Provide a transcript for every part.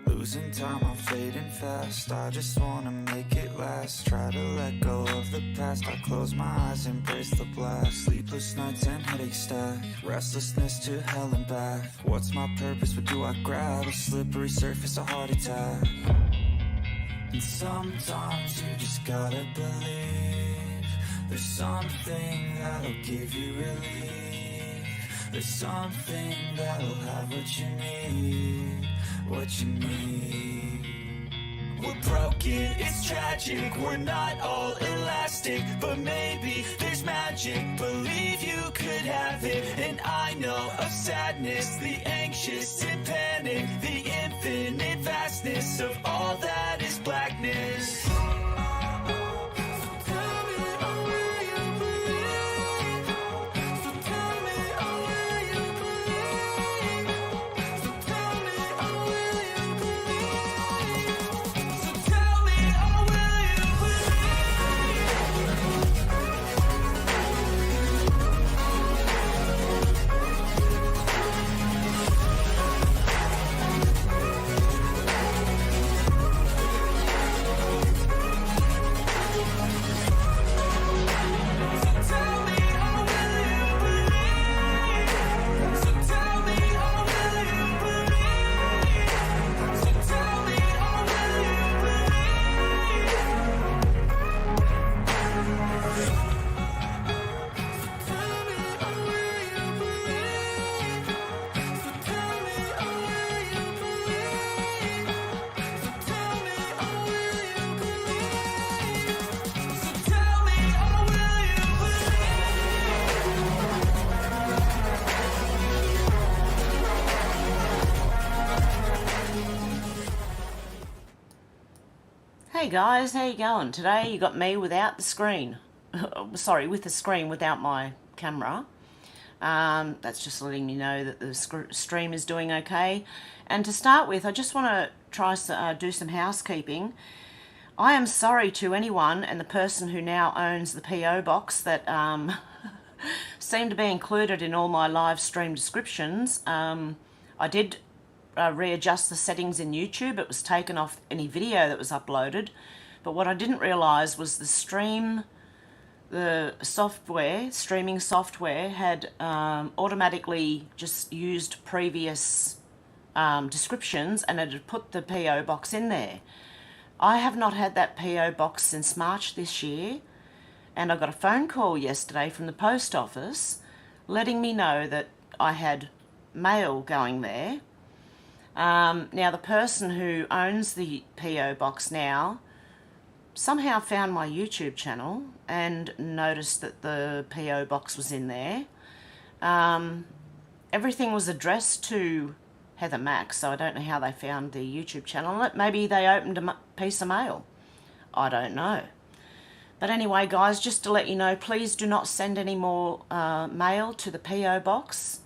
Losing time, I'm fading fast. I just wanna make it last. Try to let go of the past. I close my eyes, embrace the blast. Sleepless nights and headache stack. Restlessness to hell and back. What's my purpose? What do I grab? A slippery surface, a heart attack. And sometimes you just gotta believe. There's something that'll give you relief. There's something that'll have what you need. What you need. We're broken, it's tragic. We're not all elastic, but maybe there's magic. Believe you could have it. And I know of sadness, the anxious and panic, the infinite vastness of all that is blackness. Hey guys, how you going? Today you got me without the screen. Sorry, with the screen without my camera. That's just letting me know that the stream is doing okay. And to start with, I just want to try to do some housekeeping. I am sorry to anyone and the person who now owns the PO box that seemed to be included in all my live stream descriptions. I did readjust the settings in YouTube. It was taken off any video that was uploaded, but what I didn't realize was the streaming software had automatically just used previous descriptions, and it had put the PO box in there. I have not had that PO box since March this year, and I got a phone call yesterday from the post office letting me know that I had mail going there. Now the person who owns the PO box now somehow found my YouTube channel and noticed that the PO box was in there. Everything was addressed to Heather Max, so I don't know how they found the YouTube channel. Maybe they opened a piece of mail. I don't know. But anyway, guys, just to let you know, please do not send any more mail to the PO box.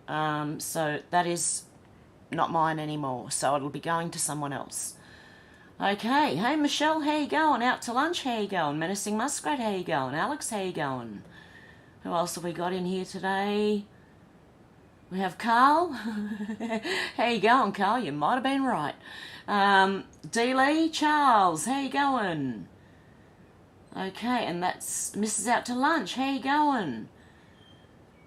So that is not mine anymore, so it'll be going to someone else. Okay, hey Michelle, how you going? Out to lunch, how you going? Menacing Muskrat, how you going? Alex, how you going? Who else have we got in here today? We have Carl. How you going, Carl? You might have been right. D. Lee, Charles, how you going? Okay, and that's Mrs. Out to Lunch, how you going?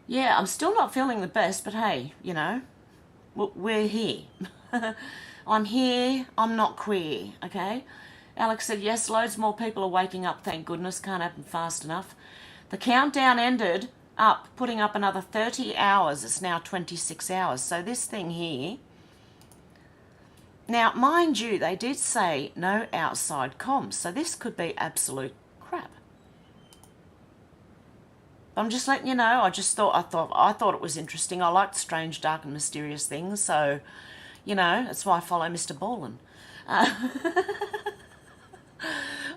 Yeah, I'm still not feeling the best, but hey, you know, we're here. I'm here, I'm not queer, okay? Alex said, yes, loads more people are waking up, thank goodness, can't happen fast enough. The countdown ended up, putting up another 30 hours. It's now 26 hours. So this thing here, now, mind you, they did say no outside comms, so this could be absolute crap. I'm just letting you know. I thought it was interesting. I liked strange, dark, and mysterious things, so you know that's why I follow Mr. Ballin.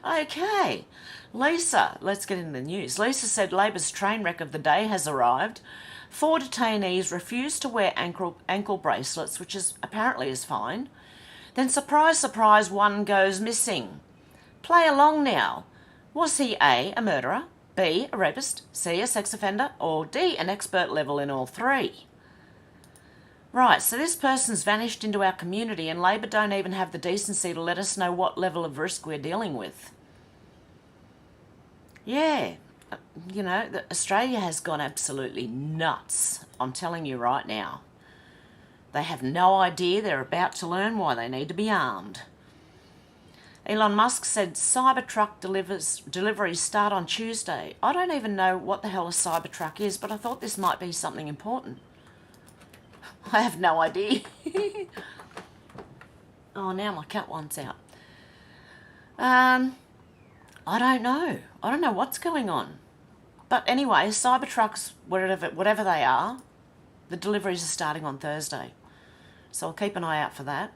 Okay, Lisa, let's get into the news. Lisa said Labor's train wreck of the day has arrived. 4 detainees refused to wear ankle bracelets, which apparently is fine. Then, surprise, surprise, one goes missing. Play along now. Was he A murderer, B, a rapist, C, a sex offender, or D, an expert level in all three? Right, so this person's vanished into our community and Labor don't even have the decency to let us know what level of risk we're dealing with. Yeah, you know, Australia has gone absolutely nuts. I'm telling you right now. They have no idea. They're about to learn why they need to be armed. Elon Musk said Cybertruck deliveries start on Tuesday. I don't even know what the hell a Cybertruck is, but I thought this might be something important. I have no idea. Oh, now my cat wants out. I don't know. I don't know what's going on. But anyway, Cybertrucks, whatever they are, the deliveries are starting on Thursday. So I'll keep an eye out for that.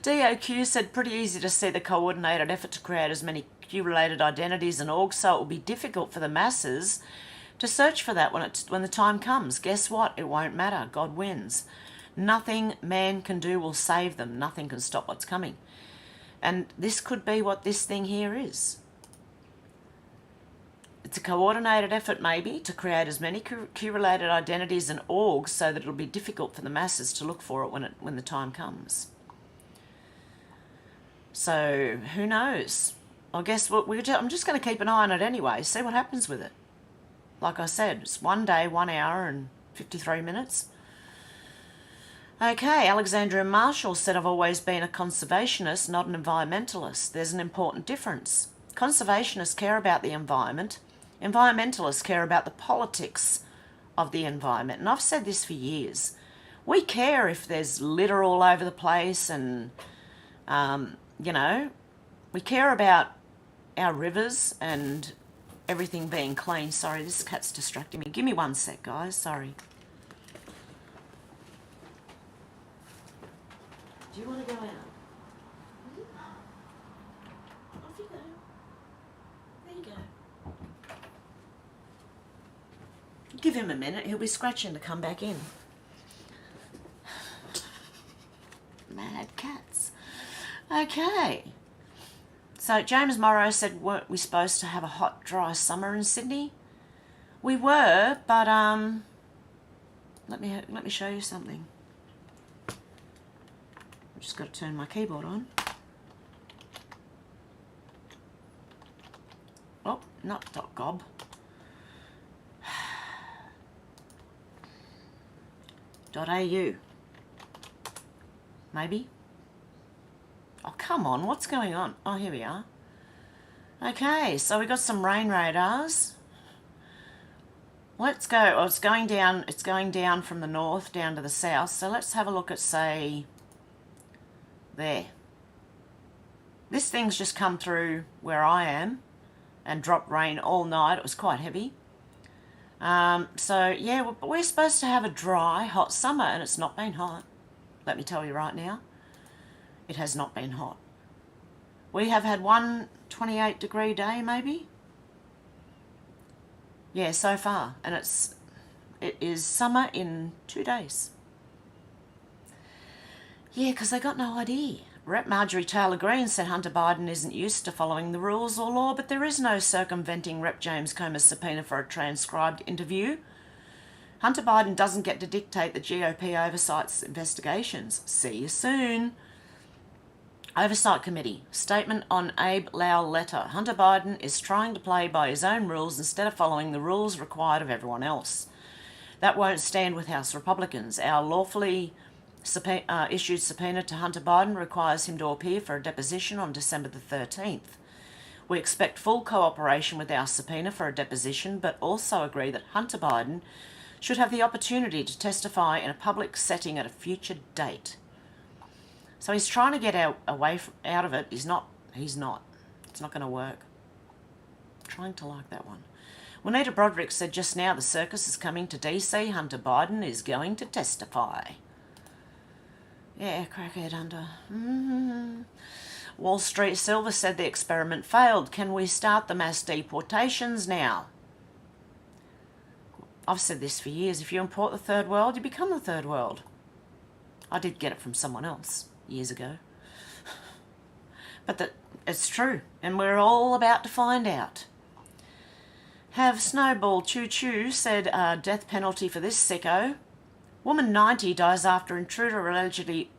DOQ said pretty easy to see the coordinated effort to create as many Q-related identities and orgs, so it will be difficult for the masses to search for that when the time comes. Guess what? It won't matter. God wins. Nothing man can do will save them. Nothing can stop what's coming. And this could be what this thing here is. It's a coordinated effort maybe to create as many Q-related identities and orgs so that it'll be difficult for the masses to look for it when the time comes. So who knows? I guess I'm just going to keep an eye on it anyway, see what happens with it. Like I said, it's 1 day, 1 hour and 53 minutes. Okay, Alexandria Marshall said, I've always been a conservationist, not an environmentalist. There's an important difference. Conservationists care about the environment. Environmentalists care about the politics of the environment. And I've said this for years. We care if there's litter all over the place and, you know, we care about our rivers and everything being clean. Sorry, this cat's distracting me. Give me 1 sec, guys. Sorry. Do you want to go out? Off you go. There you go. Give him a minute. He'll be scratching to come back in. Mad cats. Okay. So James Morrow said, weren't we supposed to have a hot, dry summer in Sydney? We were, but let me show you something. I've just got to turn my keyboard on. Oh, not .gob. .au. Maybe. Oh, come on, what's going on? Oh, here we are. Okay, so we got some rain radars. Let's go. Oh, it's going down from the north down to the south. So let's have a look at, say, there. This thing's just come through where I am and dropped rain all night. It was quite heavy. So, yeah, we're supposed to have a dry, hot summer, and it's not been hot. Let me tell you right now. It has not been hot. We have had one 28-degree day, maybe. Yeah, so far. And it is summer in 2 days. Yeah, because they got no idea. Rep Marjorie Taylor Greene said Hunter Biden isn't used to following the rules or law, but there is no circumventing Rep James Comer's subpoena for a transcribed interview. Hunter Biden doesn't get to dictate the GOP oversight's investigations. See you soon. Oversight Committee. Statement on Abe Lau letter. Hunter Biden is trying to play by his own rules instead of following the rules required of everyone else. That won't stand with House Republicans. Our lawfully issued subpoena to Hunter Biden requires him to appear for a deposition on December the 13th. We expect full cooperation with our subpoena for a deposition, but also agree that Hunter Biden should have the opportunity to testify in a public setting at a future date. So he's trying to get out of it. He's not. It's not going to work. I'm trying to like that one. Juanita Broderick said just now the circus is coming to DC. Hunter Biden is going to testify. Yeah, crackhead Hunter. Wall Street Silver said the experiment failed. Can we start the mass deportations now? I've said this for years. If you import the third world, you become the third world. I did get it from someone else years ago. But it's true, and we're all about to find out. Hev123 said death penalty for this sicko. Woman 90 dies after intruder allegedly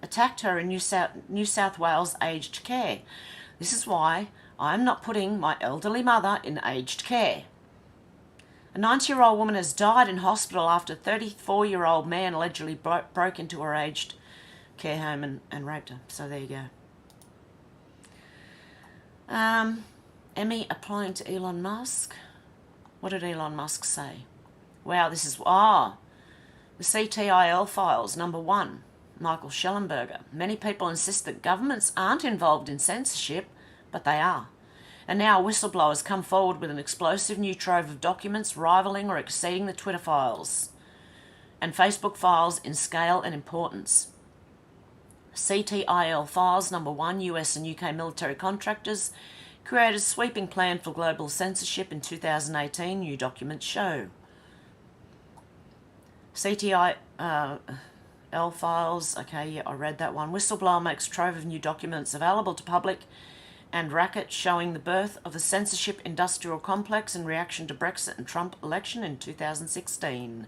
attacked her in New South Wales aged care. This is why I am not putting my elderly mother in aged care. A 90-year-old woman has died in hospital after a 34-year-old man allegedly broke into her aged care home and raped her. So there you go. Emmy applying to Elon Musk. What did Elon Musk say? Wow, this is... the CTIL files, number 1. Michael Schellenberger. Many people insist that governments aren't involved in censorship, but they are. And now whistleblowers come forward with an explosive new trove of documents rivaling or exceeding the Twitter files and Facebook files in scale and importance. CTIL files, number 1, US and UK military contractors created a sweeping plan for global censorship in 2018, new documents show. CTIL files, okay, yeah, I read that one. Whistleblower makes trove of new documents available to public and racket showing the birth of the censorship industrial complex in reaction to Brexit and Trump election in 2016.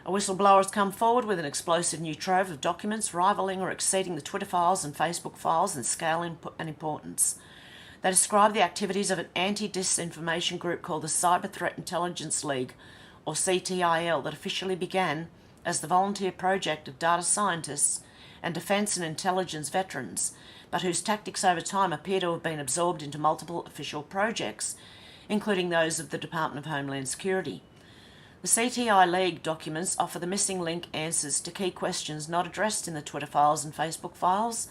A whistleblower has come forward with an explosive new trove of documents rivaling or exceeding the Twitter files and Facebook files in scale and importance. They describe the activities of an anti-disinformation group called the Cyber Threat Intelligence League, or CTIL, that officially began as the volunteer project of data scientists and defence and intelligence veterans, but whose tactics over time appear to have been absorbed into multiple official projects, including those of the Department of Homeland Security. The CTI League documents offer the missing link answers to key questions not addressed in the Twitter files and Facebook files.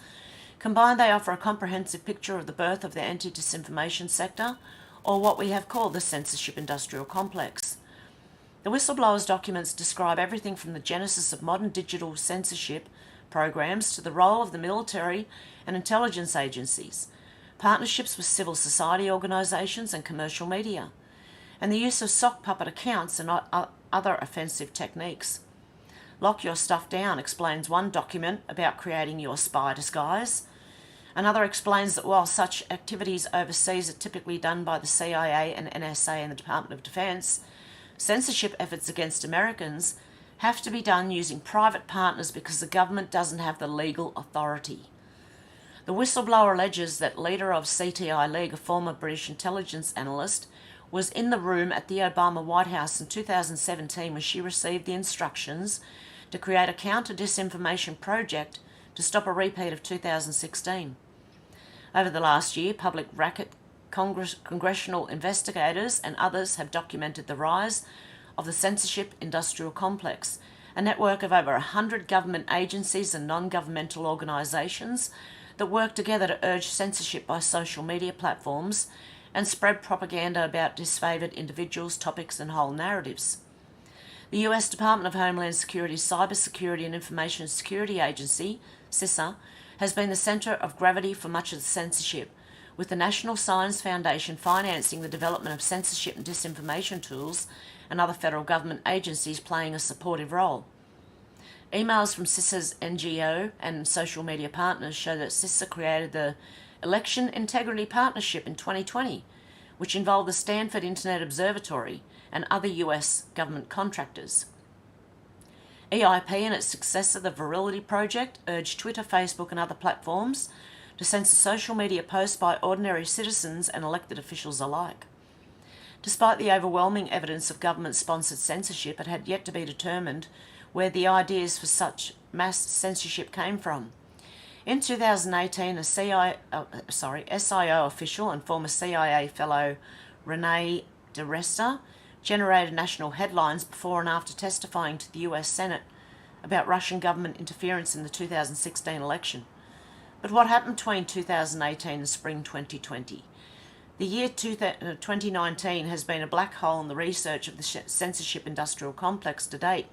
Combined, they offer a comprehensive picture of the birth of the anti-disinformation sector, or what we have called the censorship industrial complex. The whistleblowers' documents describe everything from the genesis of modern digital censorship programs to the role of the military and intelligence agencies, partnerships with civil society organisations and commercial media, and the use of sock puppet accounts and other offensive techniques. Lock your stuff down explains one document about creating your spy disguise. Another explains that while such activities overseas are typically done by the CIA and NSA and the Department of Defence, censorship efforts against Americans have to be done using private partners because the government doesn't have the legal authority. The whistleblower alleges that leader of CTI League, a former British intelligence analyst, was in the room at the Obama White House in 2017 when she received the instructions to create a counter-disinformation project to stop a repeat of 2016. Over the last year, public racket congressional investigators and others have documented the rise of the censorship industrial complex, a network of over 100 government agencies and non-governmental organisations that work together to urge censorship by social media platforms and spread propaganda about disfavoured individuals, topics and whole narratives. The US Department of Homeland Security's Cybersecurity and Information Security Agency, CISA, has been the centre of gravity for much of the censorship, with the National Science Foundation financing the development of censorship and disinformation tools and other federal government agencies playing a supportive role. Emails from CISA's NGO and social media partners show that CISA created the Election Integrity Partnership in 2020, which involved the Stanford Internet Observatory and other US government contractors. EIP and its successor, the Virility Project, urged Twitter, Facebook and other platforms to censor social media posts by ordinary citizens and elected officials alike. Despite the overwhelming evidence of government-sponsored censorship, it had yet to be determined where the ideas for such mass censorship came from. In 2018, a SIO official and former CIA fellow Renee DeResta generated national headlines before and after testifying to the US Senate about Russian government interference in the 2016 election. But what happened between 2018 and spring 2020? The year 2019 has been a black hole in the research of the censorship industrial complex to date.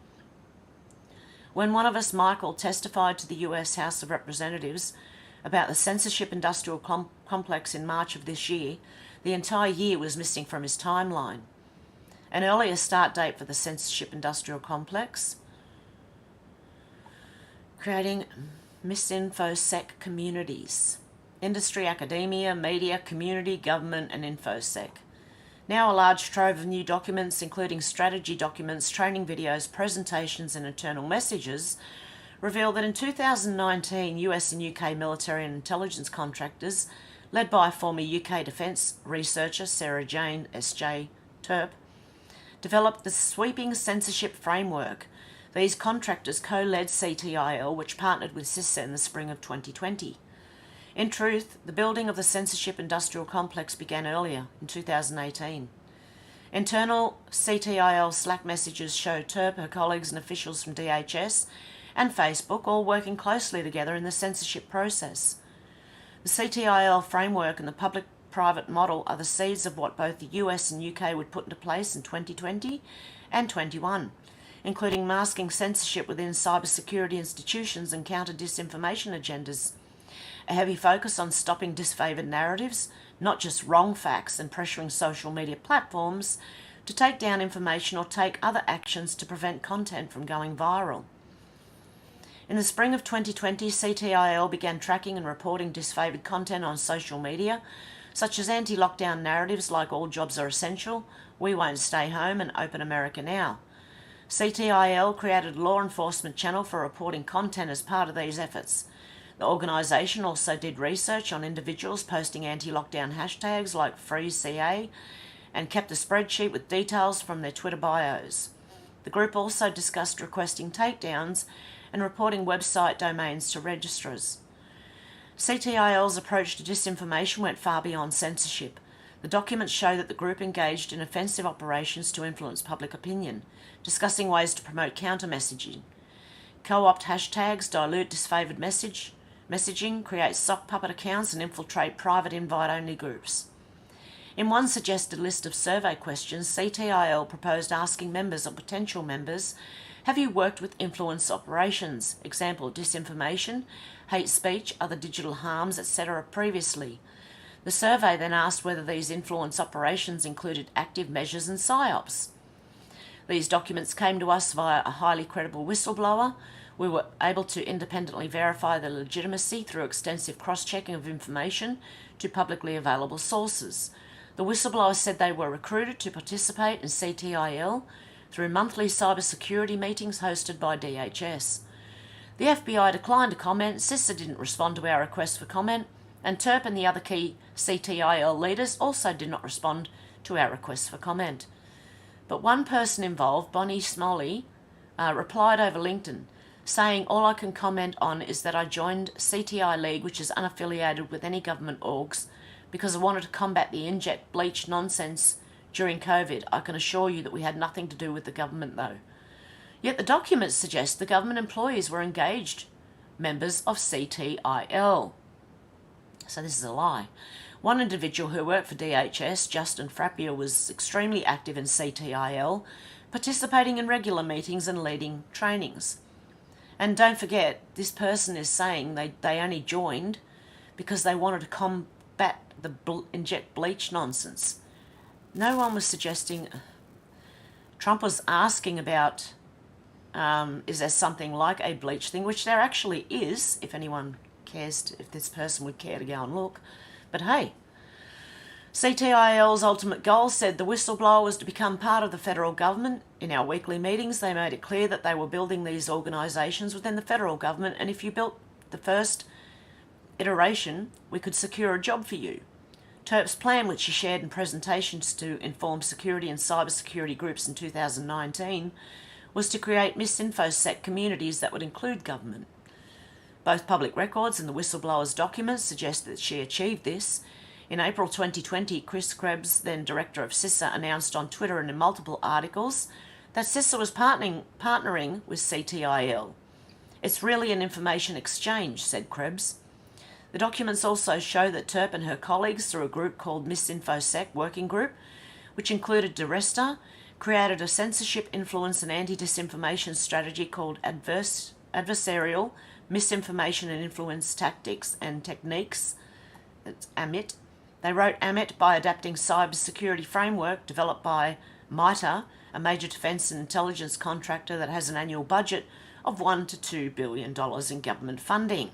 When one of us, Michael, testified to the US House of Representatives about the censorship industrial complex in March of this year, the entire year was missing from his timeline. An earlier start date for the censorship industrial complex, creating misinfosec communities, industry, academia, media, community, government and infosec. Now a large trove of new documents, including strategy documents, training videos, presentations and internal messages, reveal that in 2019 US and UK military and intelligence contractors, led by former UK defence researcher Sarah Jane S.J. Terp, developed the sweeping censorship framework. These contractors co-led CTIL, which partnered with CISA in the spring of 2020. In truth, the building of the censorship industrial complex began earlier, in 2018. Internal CTIL Slack messages show Terp, her colleagues and officials from DHS and Facebook all working closely together in the censorship process. The CTIL framework and the public-private model are the seeds of what both the US and UK would put into place in 2020 and 21, including masking censorship within cybersecurity institutions and counter-disinformation agendas, a heavy focus on stopping disfavoured narratives, not just wrong facts, and pressuring social media platforms to take down information or take other actions to prevent content from going viral. In the spring of 2020, CTIL began tracking and reporting disfavoured content on social media, such as anti-lockdown narratives like all jobs are essential, we won't stay home, and open America now. CTIL created a law enforcement channel for reporting content as part of these efforts. The organisation also did research on individuals posting anti-lockdown hashtags like FreeCA and kept a spreadsheet with details from their Twitter bios. The group also discussed requesting takedowns and reporting website domains to registrars. CTIL's approach to disinformation went far beyond censorship. The documents show that the group engaged in offensive operations to influence public opinion, discussing ways to promote counter-messaging, co-opt hashtags, dilute disfavoured messaging, create sock puppet accounts and infiltrate private invite-only groups. In one suggested list of survey questions, CTIL proposed asking members or potential members, have you worked with influence operations, example disinformation, hate speech, other digital harms, etc. previously? The survey then asked whether these influence operations included active measures and PSYOPs. These documents came to us via a highly credible whistleblower. We were able to independently verify the legitimacy through extensive cross-checking of information to publicly available sources. The whistleblower said they were recruited to participate in CTIL through monthly cybersecurity meetings hosted by DHS. The FBI declined to comment, CISA didn't respond to our request for comment, and Terp and the other key CTIL leaders also did not respond to our request for comment. But one person involved, Bonnie Smalley, replied over LinkedIn, saying, all I can comment on is that I joined CTI League, which is unaffiliated with any government orgs, because I wanted to combat the inject bleach nonsense during COVID. I can assure you that we had nothing to do with the government though. Yet the documents suggest the government employees were engaged members of CTIL. So this is a lie. One individual who worked for DHS, Justin Frappier, was extremely active in CTIL, participating in regular meetings and leading trainings. And don't forget, this person is saying they only joined because they wanted to combat the inject bleach nonsense. No one was suggesting. Trump was asking about, is there something like a bleach thing, which there actually is, if anyone cares, if this person would care to go and look. But hey, CTIL's ultimate goal, said the whistleblower, was to become part of the federal government. In our weekly meetings, they made it clear that they were building these organisations within the federal government, and if you built the first iteration, we could secure a job for you. Terp's plan, which she shared in presentations to inform security and cybersecurity groups in 2019, was to create misinfosec communities that would include government. Both public records and the whistleblower's documents suggest that she achieved this. In April 2020, Chris Krebs, then director of CISA, announced on Twitter and in multiple articles that CISA was partnering with CTIL. It's really an information exchange, said Krebs. The documents also show that Terp and her colleagues, through a group called Misinfosec Working Group, which included Diresta, created a censorship, influence and anti-disinformation strategy called Adversarial Misinformation and Influence Tactics and Techniques, that's AMIT. They wrote AMIT by adapting cybersecurity framework developed by MITRE, a major defence and intelligence contractor that has an annual budget of $1 to $2 billion in government funding.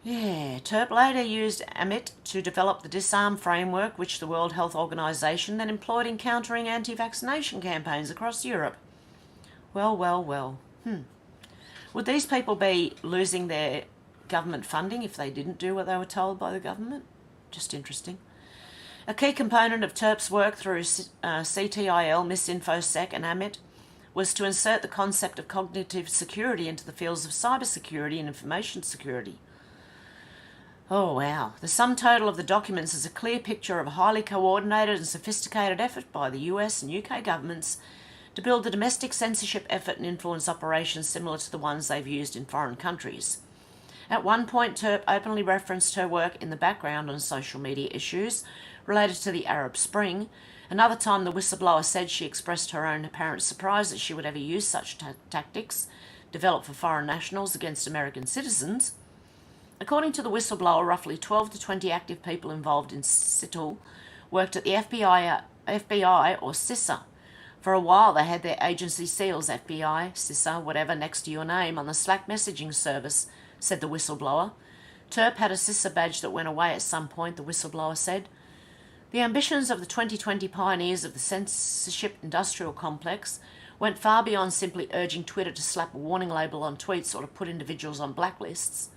Yeah, Terp later used AMIT to develop the disarm framework which the World Health Organization then employed in countering anti-vaccination campaigns across Europe. Well, well, well. Would these people be losing their government funding if they didn't do what they were told by the government? Just interesting. A key component of Terp's work through CTIL, MisinfoSec and AMIT was to insert the concept of cognitive security into the fields of cybersecurity and information security. Oh wow, the sum total of the documents is a clear picture of a highly coordinated and sophisticated effort by the US and UK governments to build the domestic censorship effort and influence operations similar to the ones they've used in foreign countries. At one point, Terp openly referenced her work in the background on social media issues related to the Arab Spring. Another time, the whistleblower said she expressed her own apparent surprise that she would ever use such tactics developed for foreign nationals against American citizens. According to the whistleblower, roughly 12 to 20 active people involved in CITL worked at the FBI or CISA. For a while, they had their agency seals, FBI, CISA, whatever, next to your name on the Slack messaging service, said the whistleblower. Terp had a CISA badge that went away at some point, the whistleblower said. The ambitions of the 2020 pioneers of the censorship industrial complex went far beyond simply urging Twitter to slap a warning label on tweets or to put individuals on blacklists.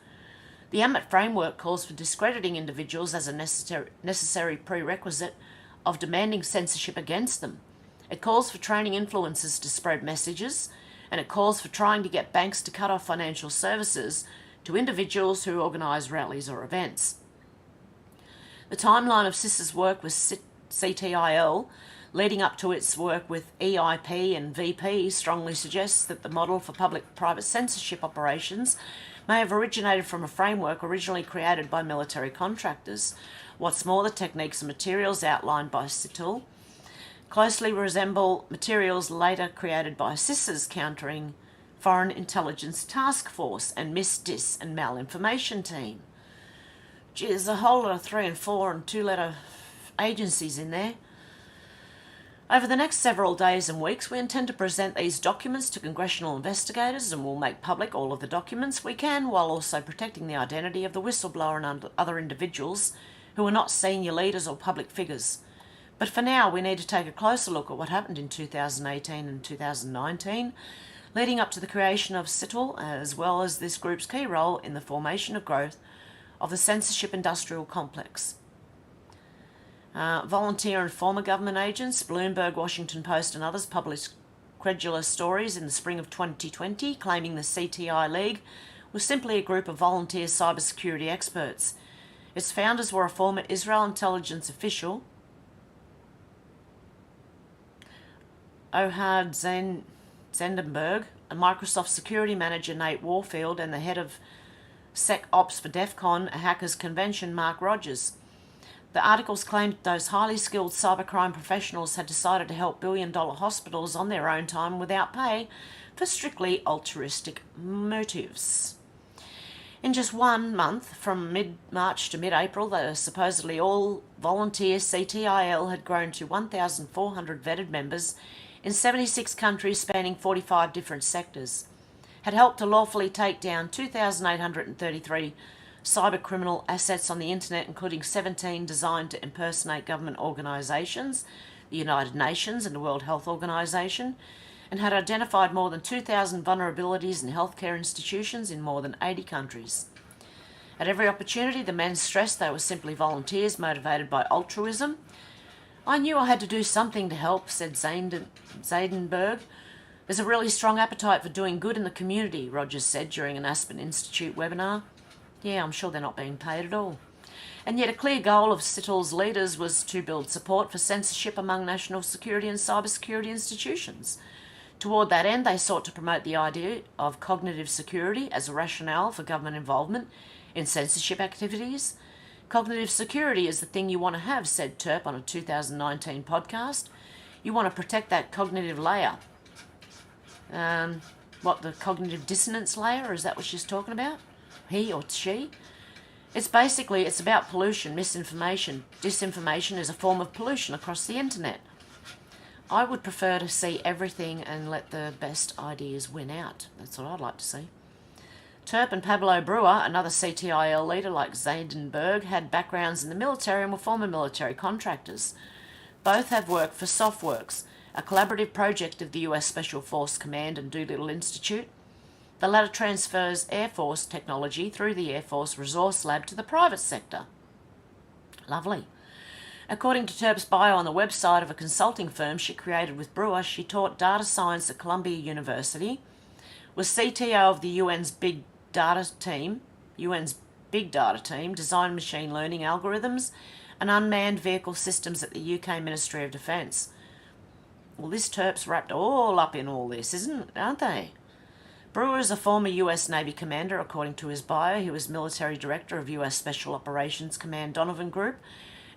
The AMIT framework calls for discrediting individuals as a necessary prerequisite of demanding censorship against them. It calls for training influencers to spread messages, and it calls for trying to get banks to cut off financial services to individuals who organise rallies or events. The timeline of CISA's work with CTIL, leading up to its work with EIP and VP, strongly suggests that the model for public-private censorship operations may have originated from a framework originally created by military contractors. What's more, the techniques and materials outlined by CTIL closely resemble materials later created by CISA's countering Foreign Intelligence Task Force and Dis and Malinformation Team. Gee, there's a whole lot of 3 and 4 and 2-letter agencies in there. Over the next several days and weeks, we intend to present these documents to congressional investigators, and we'll make public all of the documents we can while also protecting the identity of the whistleblower and other individuals who are not senior leaders or public figures. But for now, we need to take a closer look at what happened in 2018 and 2019, leading up to the creation of CITL, as well as this group's key role in the formation of growth of the censorship industrial complex. Volunteer and former government agents, Bloomberg, Washington Post and others published credulous stories in the spring of 2020 claiming the CTI League was simply a group of volunteer cybersecurity experts. Its founders were a former Israel intelligence official, Ohad Zendenberg, a Microsoft security manager, Nate Warfield, and the head of SecOps for DEF CON, a hackers convention, Mark Rogers. The articles claimed those highly skilled cybercrime professionals had decided to help billion-dollar hospitals on their own time without pay for strictly altruistic motives. In just 1 month, from mid-March to mid-April, the supposedly all-volunteer CTIL had grown to 1,400 vetted members in 76 countries spanning 45 different sectors, had helped to lawfully take down 2,833 cybercriminal assets on the internet, including 17 designed to impersonate government organisations, the United Nations and the World Health Organization, and had identified more than 2,000 vulnerabilities in healthcare institutions in more than 80 countries. At every opportunity, the men stressed they were simply volunteers motivated by altruism. I knew I had to do something to help, said Zaydenberg. There's a really strong appetite for doing good in the community, Rogers said during an Aspen Institute webinar. Yeah, I'm sure they're not being paid at all. And yet a clear goal of CITL's leaders was to build support for censorship among national security and cybersecurity institutions. Toward that end, they sought to promote the idea of cognitive security as a rationale for government involvement in censorship activities. Cognitive security is the thing you want to have, said Terp on a 2019 podcast. You want to protect that cognitive layer. The cognitive dissonance layer? Is that what she's talking about? He or she? It's about pollution, misinformation. Disinformation is a form of pollution across the internet. I would prefer to see everything and let the best ideas win out. That's what I'd like to see. Terp and Pablo Brewer, another CTIL leader like Zadenberg, had backgrounds in the military and were former military contractors. Both have worked for SoftWorks, a collaborative project of the US Special Force Command and Doolittle Institute. The latter transfers Air Force technology through the Air Force Resource Lab to the private sector. Lovely. According to Terp's bio on the website of a consulting firm she created with Brewer, she taught data science at Columbia University, was CTO of the UN's Big Data Team, designed machine learning algorithms and unmanned vehicle systems at the UK Ministry of Defence. Well, this Terp's wrapped all up in all this, aren't they? Brewer is a former US Navy commander, according to his bio. He was military director of US Special Operations Command Donovan Group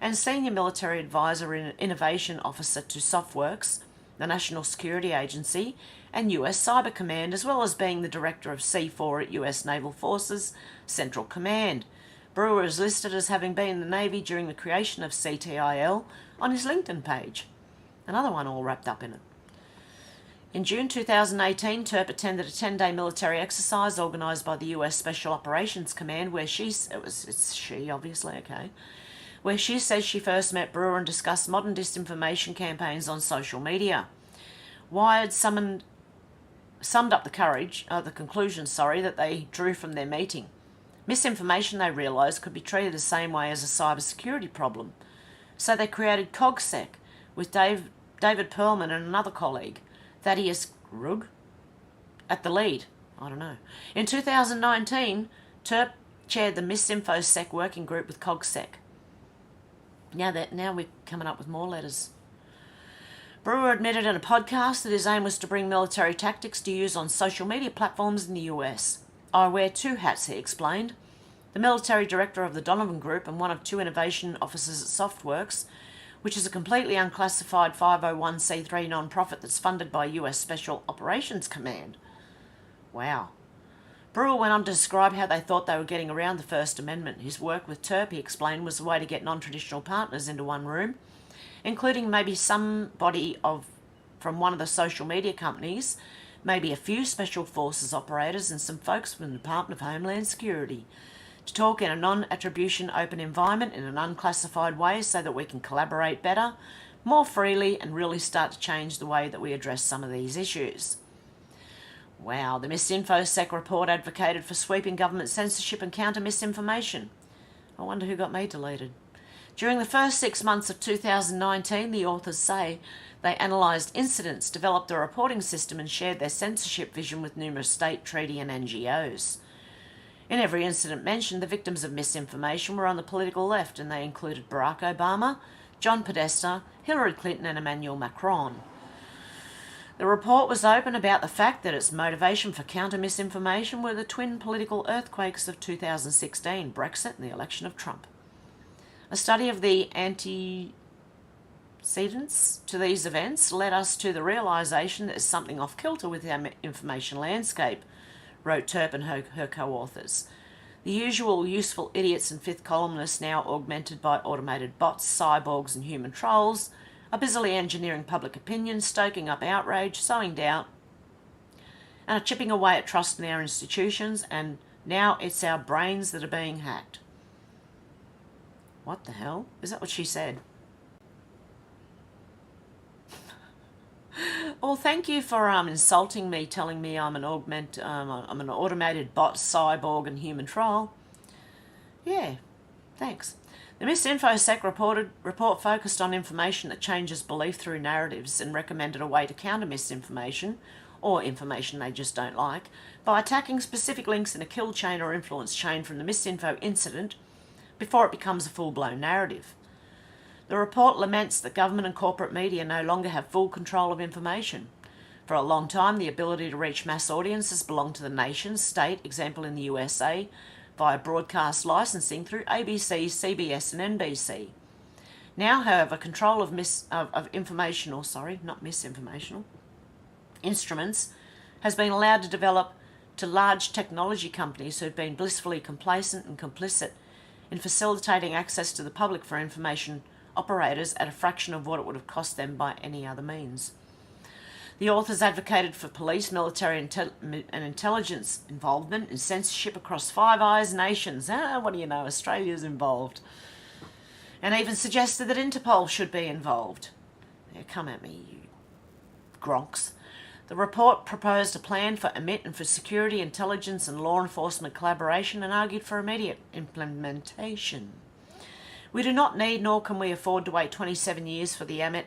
and senior military advisor and innovation officer to SoftWorks, the National Security Agency, and US Cyber Command, as well as being the director of C4 at US Naval Forces Central Command. Brewer is listed as having been in the Navy during the creation of CTIL on his LinkedIn page. Another one all wrapped up in it. In June 2018, Terp attended a 10-day military exercise organised by the US Special Operations Command, where she says she first met Brewer and discussed modern disinformation campaigns on social media. Wired summed up the conclusions that they drew from their meeting. Misinformation, they realised, could be treated the same way as a cybersecurity problem. So they created COGSEC with David Perlman and another colleague, Thaddeus Rugg, at the lead. I don't know. In 2019, Terp chaired the MisinfoSec working group with COGSEC. Now we're coming up with more letters. Brewer admitted in a podcast that his aim was to bring military tactics to use on social media platforms in the US. I wear two hats, he explained. The military director of the Donovan Group and one of two innovation officers at SoftWorks, which is a completely unclassified 501c3 non-profit that's funded by US Special Operations Command. Wow. Brewer went on to describe how they thought they were getting around the First Amendment. His work with Terp, he explained, was a way to get non-traditional partners into one room, including maybe somebody from one of the social media companies, maybe a few Special Forces operators and some folks from the Department of Homeland Security, to talk in a non-attribution open environment in an unclassified way so that we can collaborate better, more freely, and really start to change the way that we address some of these issues. Wow, the MisinfoSec report advocated for sweeping government censorship and counter misinformation. I wonder who got me deleted. During the first 6 months of 2019, the authors say they analysed incidents, developed a reporting system, and shared their censorship vision with numerous state, treaty, and NGOs. In every incident mentioned, the victims of misinformation were on the political left, and they included Barack Obama, John Podesta, Hillary Clinton, and Emmanuel Macron. The report was open about the fact that its motivation for counter-misinformation were the twin political earthquakes of 2016, Brexit and the election of Trump. A study of the antecedents to these events led us to the realisation that there's something off kilter with our information landscape, wrote Terp and her co-authors. The usual useful idiots and fifth columnists, now augmented by automated bots, cyborgs and human trolls, are busily engineering public opinion, stoking up outrage, sowing doubt, and are chipping away at trust in our institutions, and now it's our brains that are being hacked. What the hell? Is that what she said? Well, thank you for insulting me, telling me I'm an automated bot, cyborg, and human troll. Yeah, thanks. The MisinfoSec report focused on information that changes belief through narratives and recommended a way to counter misinformation, or information they just don't like, by attacking specific links in a kill chain or influence chain from the misinfo incident before it becomes a full-blown narrative. The report laments that government and corporate media no longer have full control of information. For a long time, the ability to reach mass audiences belonged to the nation, state, example in the USA, via broadcast licensing through ABC, CBS and NBC. Now, however, control of instruments has been allowed to develop to large technology companies who have been blissfully complacent and complicit in facilitating access to the public for information operators at a fraction of what it would have cost them by any other means. The authors advocated for police, military and intelligence involvement in censorship across Five Eyes nations. What do you know, Australia's involved. And even suggested that Interpol should be involved. Yeah, come at me, you gronks. The report proposed a plan for EMIT and for security, intelligence and law enforcement collaboration and argued for immediate implementation. We do not need nor can we afford to wait 27 years for the EMIT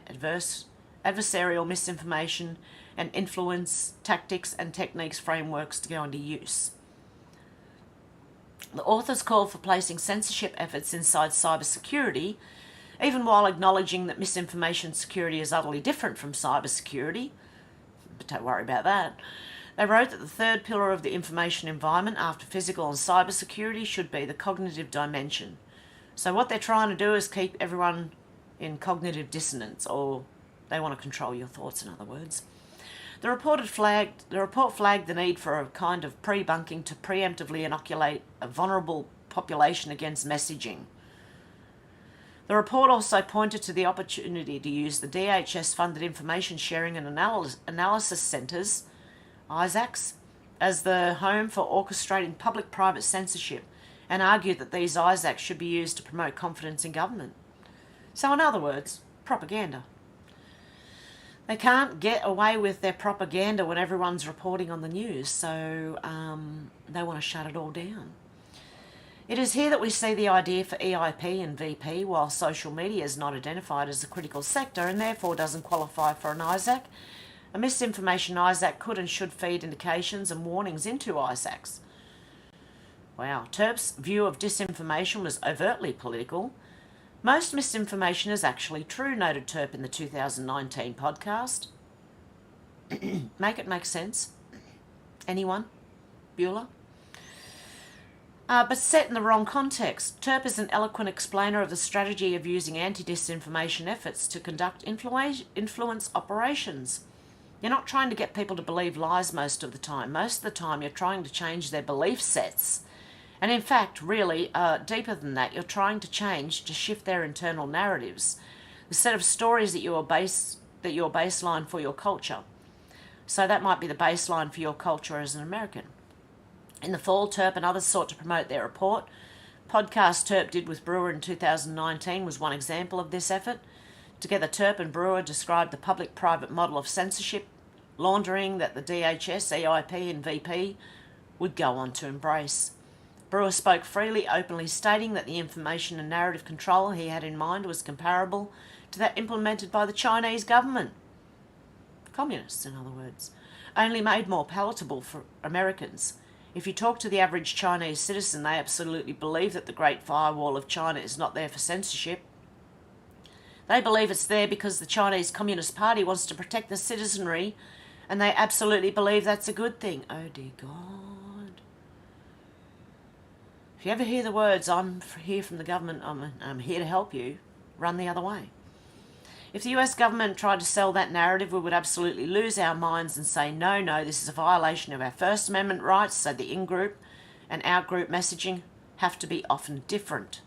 adversarial misinformation and influence tactics and techniques frameworks to go into use. The authors call for placing censorship efforts inside cybersecurity, even while acknowledging that misinformation security is utterly different from cybersecurity. But don't worry about that. They wrote that the third pillar of the information environment after physical and cybersecurity should be the cognitive dimension. So what they're trying to do is keep everyone in cognitive dissonance, or they want to control your thoughts, in other words. The report flagged the need for a kind of pre-bunking to preemptively inoculate a vulnerable population against messaging. The report also pointed to the opportunity to use the DHS-funded Information Sharing and Analysis Centres, ISACs, as the home for orchestrating public-private censorship, and argued that these ISACs should be used to promote confidence in government. So in other words, propaganda. They can't get away with their propaganda when everyone's reporting on the news, so they want to shut it all down. It is here that we see the idea for EIP and VP, while social media is not identified as a critical sector and therefore doesn't qualify for an ISAC. A misinformation ISAC could and should feed indications and warnings into ISACs. Wow, TERP's view of disinformation was overtly political. Most misinformation is actually true, noted TERP in the 2019 podcast. Make it make sense? Anyone? Bueller? But set in the wrong context. TERP is an eloquent explainer of the strategy of using anti-disinformation efforts to conduct influence operations. You're not trying to get people to believe lies most of the time. Most of the time you're trying to change their belief sets. And in fact, really, deeper than that, you're trying to shift their internal narratives, the set of stories that your baseline for your culture. So that might be the baseline for your culture as an American. In the fall, TERP and others sought to promote their report. Podcast TERP did with Brewer in 2019 was one example of this effort. Together, TERP and Brewer described the public-private model of censorship, laundering that the DHS, EIP and VP would go on to embrace. Brewer spoke freely, openly stating that the information and narrative control he had in mind was comparable to that implemented by the Chinese government. Communists, in other words, only made more palatable for Americans. If you talk to the average Chinese citizen, they absolutely believe that the Great Firewall of China is not there for censorship. They believe it's there because the Chinese Communist Party wants to protect the citizenry, and they absolutely believe that's a good thing. Oh dear God. If you ever hear the words, I'm here from the government, I'm here to help you, run the other way. If the US government tried to sell that narrative, we would absolutely lose our minds and say, no, this is a violation of our First Amendment rights, so the in-group and out-group messaging have to be often different.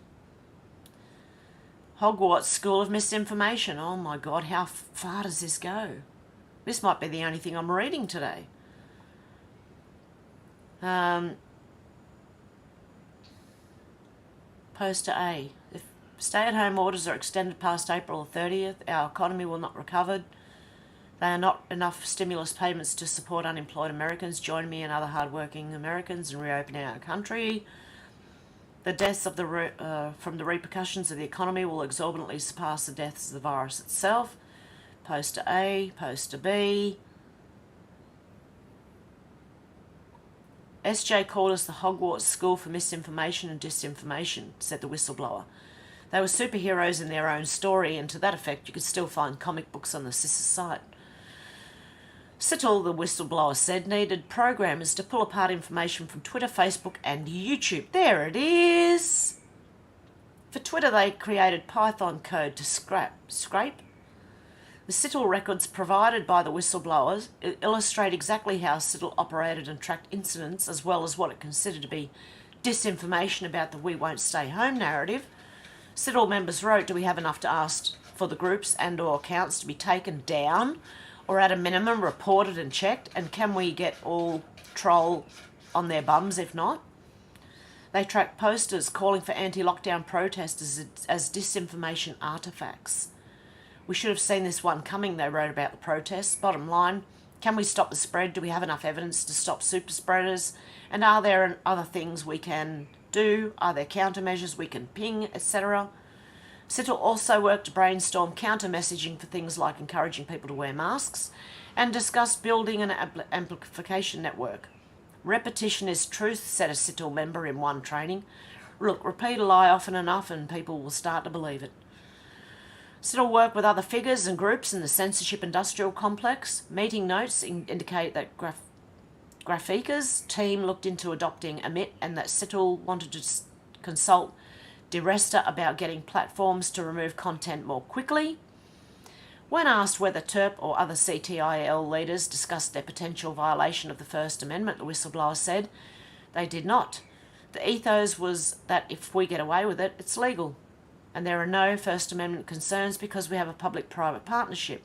Hogwarts School of Misinformation. Oh my God, how far does this go? This might be the only thing I'm reading today. Poster A. If stay-at-home orders are extended past April 30th, our economy will not recover. They are not enough stimulus payments to support unemployed Americans. Join me and other hard-working Americans in reopening our country. The deaths of from the repercussions of the economy will exorbitantly surpass the deaths of the virus itself. Poster A, Poster B. SJ called us the Hogwarts School for Misinformation and Disinformation, said the whistleblower. They were superheroes in their own story, and to that effect you could still find comic books on the CISA site. Sital, the whistleblower said, needed programmers to pull apart information from Twitter, Facebook and YouTube. There it is! For Twitter they created Python code to scrape. The Sital records provided by the whistleblowers illustrate exactly how Sital operated and tracked incidents, as well as what it considered to be disinformation about the we won't stay home narrative. Sital members wrote, do we have enough to ask for the groups and or accounts to be taken down? or at a minimum reported and checked? And can we get all troll on their bums if not? They track posters calling for anti-lockdown protesters as disinformation artefacts. We should have seen this one coming, they wrote about the protests. Bottom line, can we stop the spread? Do we have enough evidence to stop super spreaders? And are there other things we can do? Are there countermeasures we can ping, etc.? CITL also worked to brainstorm counter-messaging for things like encouraging people to wear masks and discussed building an amplification network. Repetition is truth, said a CITL member in one training. Look, repeat a lie often enough and people will start to believe it. CITL worked with other figures and groups in the censorship industrial complex. Meeting notes indicate that Graphica's team looked into adopting Emit and that CITL wanted to consult DiResta about getting platforms to remove content more quickly. When asked whether TERP or other CTIL leaders discussed their potential violation of the First Amendment, the whistleblower said they did not. The ethos was that if we get away with it, it's legal. And there are no First Amendment concerns because we have a public-private partnership.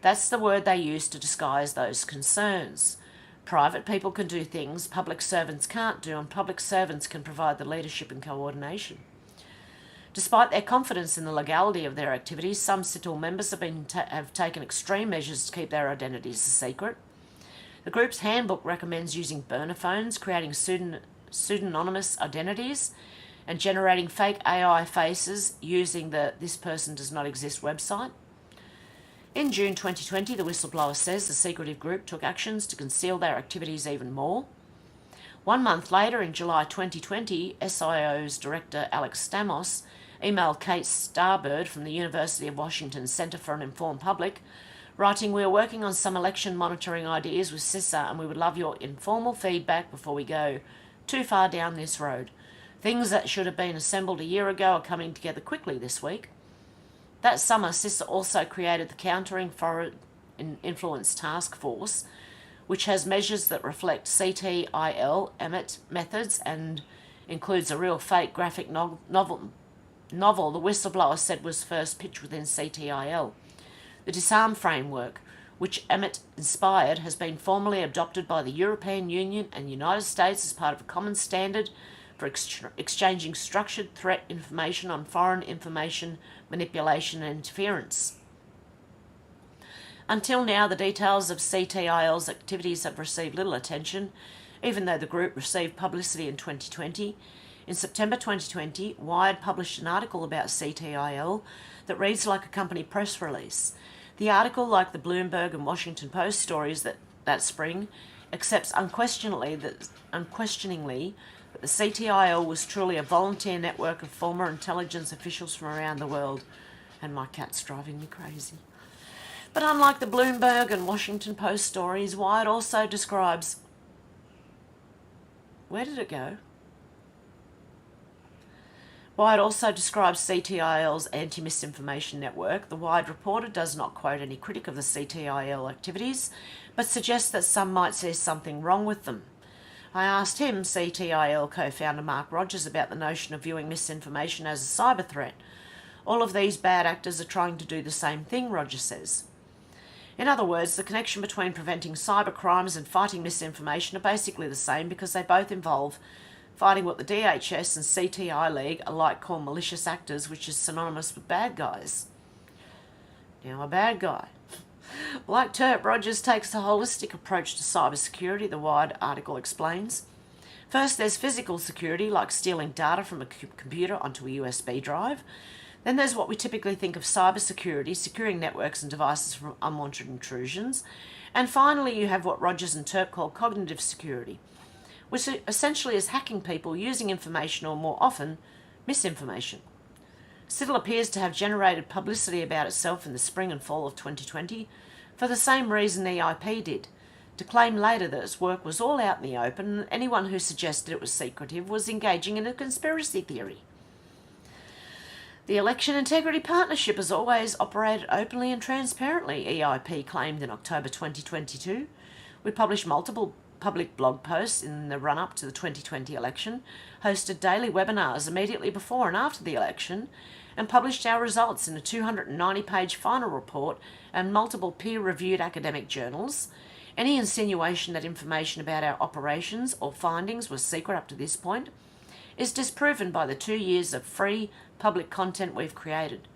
That's the word they use to disguise those concerns. Private people can do things public servants can't do, and public servants can provide the leadership and coordination. Despite their confidence in the legality of their activities, some CITL members have taken extreme measures to keep their identities a secret. The group's handbook recommends using burner phones, creating pseudonymous identities, and generating fake AI faces using the This Person Does Not Exist website. In June 2020, the whistleblower says the secretive group took actions to conceal their activities even more. 1 month later, in July 2020, SIO's director Alex Stamos emailed Kate Starbird from the University of Washington Center for an Informed Public, writing, "We are working on some election monitoring ideas with CISA and we would love your informal feedback before we go too far down this road. Things that should have been assembled a year ago are coming together quickly this week." That summer, CISA also created the Countering Foreign Influence Task Force, which has measures that reflect CTIL Emmet methods and includes a real fake graphic novel the whistleblower said was first pitched within CTIL. The Disarm Framework, which Emmet inspired, has been formally adopted by the European Union and United States as part of a common standard for exchanging structured threat information on foreign information manipulation and interference. Until now, the details of CTIL's activities have received little attention, even though the group received publicity in 2020. In September 2020, Wired published an article about CTIL that reads like a company press release. The article, like the Bloomberg and Washington Post stories that spring, accepts unquestioningly that the CTIL was truly a volunteer network of former intelligence officials from around the world. And my cat's driving me crazy. But unlike the Bloomberg and Washington Post stories, Wired also describes... Where did it go? Wired also describes CTIL's anti-misinformation network. The Wired reporter does not quote any critic of the CTIL activities, but suggests that some might see something wrong with them. I asked him, CTIL co-founder Mark Rogers, about the notion of viewing misinformation as a cyber threat. All of these bad actors are trying to do the same thing, Rogers says. In other words, the connection between preventing cyber crimes and fighting misinformation are basically the same because they both involve fighting what the DHS and CTI League alike call malicious actors, which is synonymous with bad guys. Now, a bad guy. Like TERP, Rogers takes a holistic approach to cybersecurity, the Wired article explains. First, there's physical security, like stealing data from a computer onto a USB drive. Then there's what we typically think of cybersecurity, securing networks and devices from unwanted intrusions. And finally, you have what Rogers and TERP call cognitive security, which essentially is hacking people using information, or more often, misinformation. CITL appears to have generated publicity about itself in the spring and fall of 2020 for the same reason EIP did, to claim later that its work was all out in the open and anyone who suggested it was secretive was engaging in a conspiracy theory. The Election Integrity Partnership has always operated openly and transparently, EIP claimed in October 2022. We published multiple public blog posts in the run-up to the 2020 election, hosted daily webinars immediately before and after the election, and published our results in a 290-page final report and multiple peer-reviewed academic journals. Any insinuation that information about our operations or findings was secret up to this point is disproven by the 2 years of free public content we've created.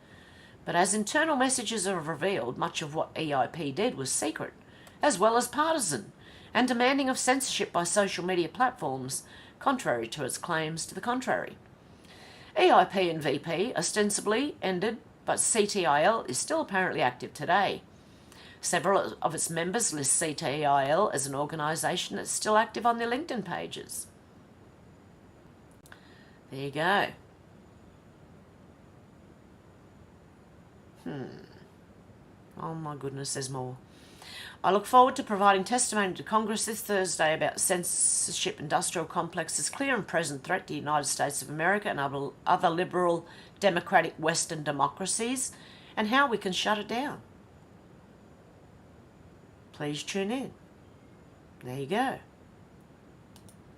But as internal messages have revealed, much of what EIP did was secret, as well as partisan, and demanding of censorship by social media platforms, contrary to its claims to the contrary. EIP and VP ostensibly ended, but CTIL is still apparently active today. Several of its members list CTIL as an organisation that's still active on their LinkedIn pages. There you go. Oh my goodness, there's more. I look forward to providing testimony to Congress this Thursday about censorship industrial complex's clear and present threat to the United States of America and other liberal democratic Western democracies, and how we can shut it down. Please tune in. There you go.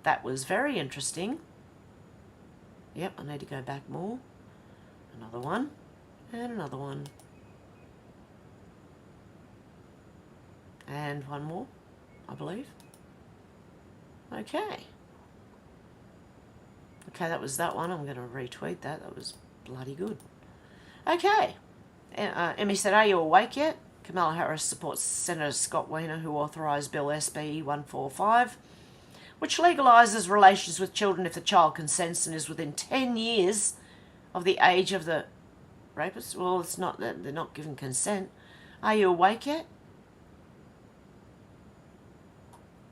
That was very interesting. Yep, I need to go back more. Another one. And another one. And one more, I believe. Okay. Okay, that was that one. I'm going to retweet that. That was bloody good. Okay. Emmy said, are you awake yet? Kamala Harris supports Senator Scott Wiener, who authorised Bill SB 145, which legalises relations with children if the child consents and is within 10 years of the age of the rapist. Well, it's not that they're not given consent. Are you awake yet?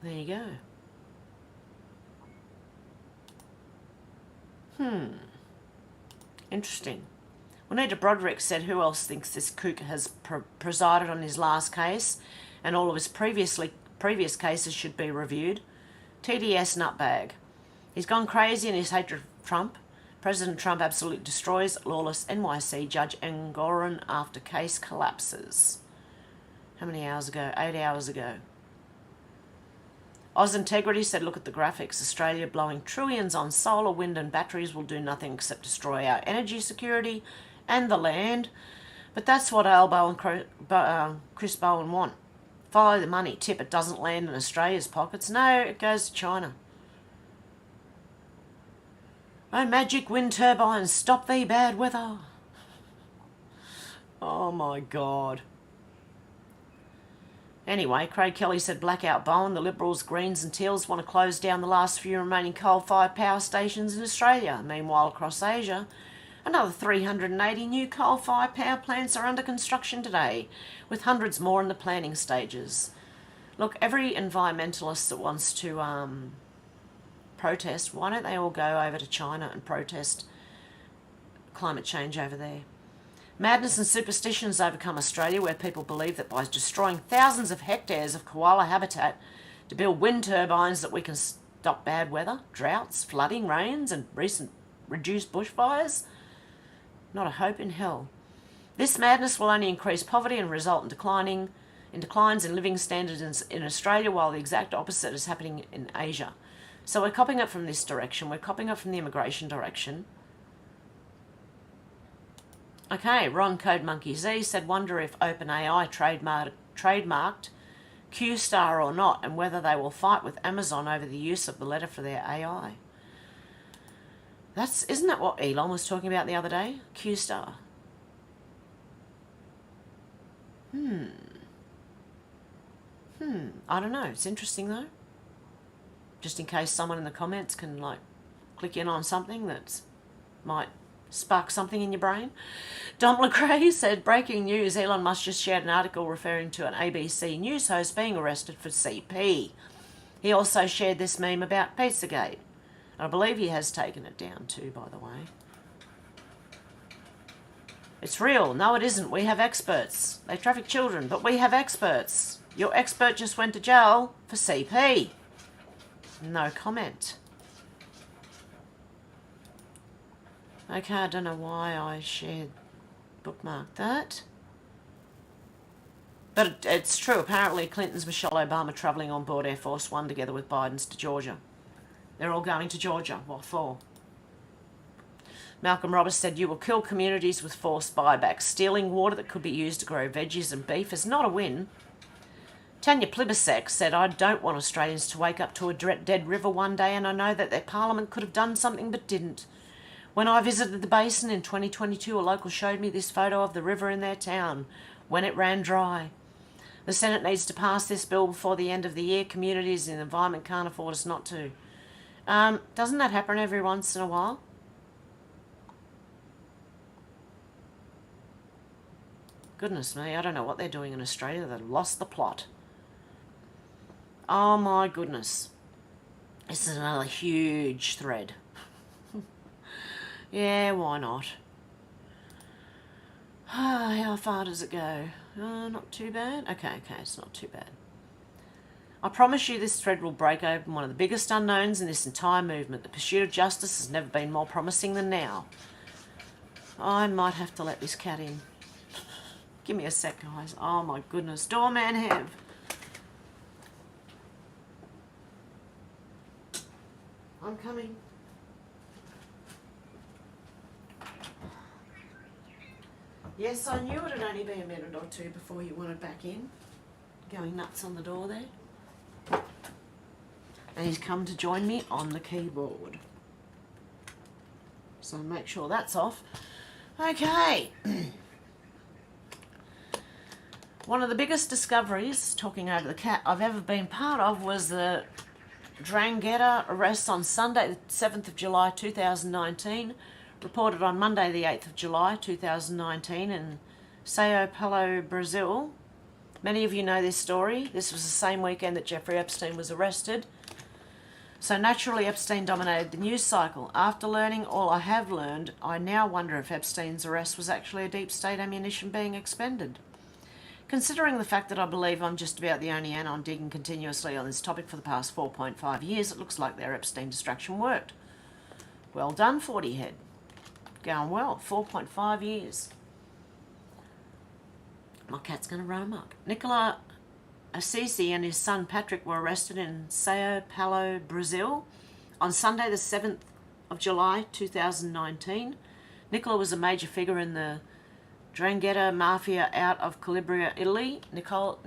There you go. Interesting. Juanita Broderick said, who else thinks this kook has presided on his last case and all of his previous cases should be reviewed? TDS nutbag. He's gone crazy in his hatred of Trump. President Trump absolutely destroys lawless NYC Judge Engoron after case collapses. How many hours ago? 8 hours ago. Oz Integrity said, look at the graphics. Australia blowing trillions on solar, wind and batteries will do nothing except destroy our energy security and the land. But that's what Albo and Chris Bowen want. Follow the money. Tip, it doesn't land in Australia's pockets. No, it goes to China. Oh, magic wind turbines, stop the bad weather. Oh my God. Anyway, Craig Kelly said, blackout Bowen, the Liberals, Greens and Teals want to close down the last few remaining coal-fired power stations in Australia. Meanwhile, across Asia, another 380 new coal-fired power plants are under construction today, with hundreds more in the planning stages. Look, every environmentalist that wants to protest, why don't they all go over to China and protest climate change over there? Madness and superstitions overcome Australia, where people believe that by destroying thousands of hectares of koala habitat to build wind turbines that we can stop bad weather, droughts, flooding, rains and recent reduced bushfires. Not a hope in hell. This madness will only increase poverty and result in declines in living standards in Australia, while the exact opposite is happening in Asia. So we're copying it from this direction. We're copying it from the immigration direction. Okay, Ron Code Monkey Z said, wonder if OpenAI trademarked Q-Star or not, and whether they will fight with Amazon over the use of the letter for their AI. Isn't that what Elon was talking about the other day? Q-Star. I don't know. It's interesting though. Just in case someone in the comments can click in on something that might spark something in your brain. Dom LeCrae said, breaking news, Elon Musk just shared an article referring to an ABC News host being arrested for CP. He also shared this meme about Pizzagate. I believe he has taken it down too, by the way. It's real. No, it isn't. We have experts. They traffic children, but we have experts. Your expert just went to jail for CP. No comment. Okay, I don't know why I bookmarked that. But it's true. Apparently, Clinton's Michelle Obama travelling on board Air Force One together with Biden's to Georgia. They're all going to Georgia. What for? Malcolm Roberts said, "You will kill communities with forced buybacks. Stealing water that could be used to grow veggies and beef is not a win." Tanya Plibersek said, "I don't want Australians to wake up to a dead river one day, and I know that their parliament could have done something but didn't. When I visited the basin in 2022, a local showed me this photo of the river in their town when it ran dry. The Senate needs to pass this bill before the end of the year. Communities and the environment can't afford us not to." Doesn't that happen every once in a while? Goodness me, I don't know what they're doing in Australia. They've lost the plot. Oh my goodness. This is another huge thread. Yeah, why not? How far does it go? Not too bad. Okay, it's not too bad. "I promise you this thread will break open one of the biggest unknowns in this entire movement. The pursuit of justice has never been more promising than now." I might have to let this cat in. Give me a sec, guys. Oh my goodness. Doorman Hev. I'm coming. Yes, I knew it'd only be a minute or two before you wanted back in. Going nuts on the door there. And he's come to join me on the keyboard. So make sure that's off. Okay. One of the biggest discoveries, talking over the cat, I've ever been part of was the Drangheta arrests on Sunday, the 7th of July 2019, reported on Monday the 8th of July 2019 in Sao Paulo, Brazil. Many of you know this story. This was the same weekend that Jeffrey Epstein was arrested. So naturally, Epstein dominated the news cycle. After learning all I have learned, I now wonder if Epstein's arrest was actually a deep state ammunition being expended. Considering the fact that I believe I'm just about the only anon digging continuously on this topic for the past 4.5 years, it looks like their Epstein distraction worked. Well done, 40 head. Going well, 4.5 years. My cat's going to run amok. Nicola Odysee and his son Patrick were arrested in Sao Paulo, Brazil on Sunday the 7th of July 2019. Nicola was a major figure in the Drangheta mafia out of Calabria, Italy. Nicola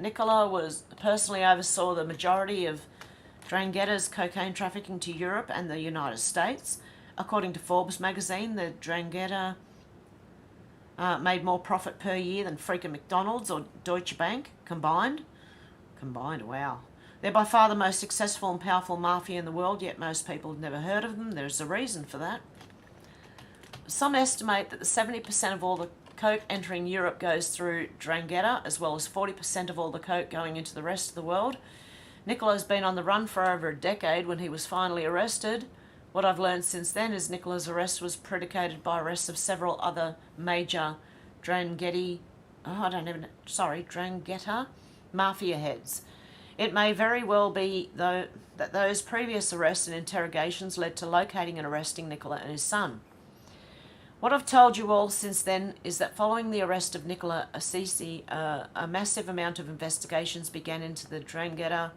personally oversaw the majority of Drangheta's cocaine trafficking to Europe and the United States. According to Forbes magazine, the Drangheta made more profit per year than freaking McDonald's or Deutsche Bank combined. Wow. They're by far the most successful and powerful mafia in the world, yet most people have never heard of them. There's a reason for that. Some estimate that 70% of all the coke entering Europe goes through Drangheta, as well as 40% of all the coke going into the rest of the world. Nicola's been on the run for over a decade when he was finally arrested. What I've learned since then is Nicola's arrest was predicated by arrests of several other major Drangheta mafia heads. It may very well be, though, that those previous arrests and interrogations led to locating and arresting Nicola and his son. What I've told you all since then is that following the arrest of Nicola Odysee, a massive amount of investigations began into the Drangheta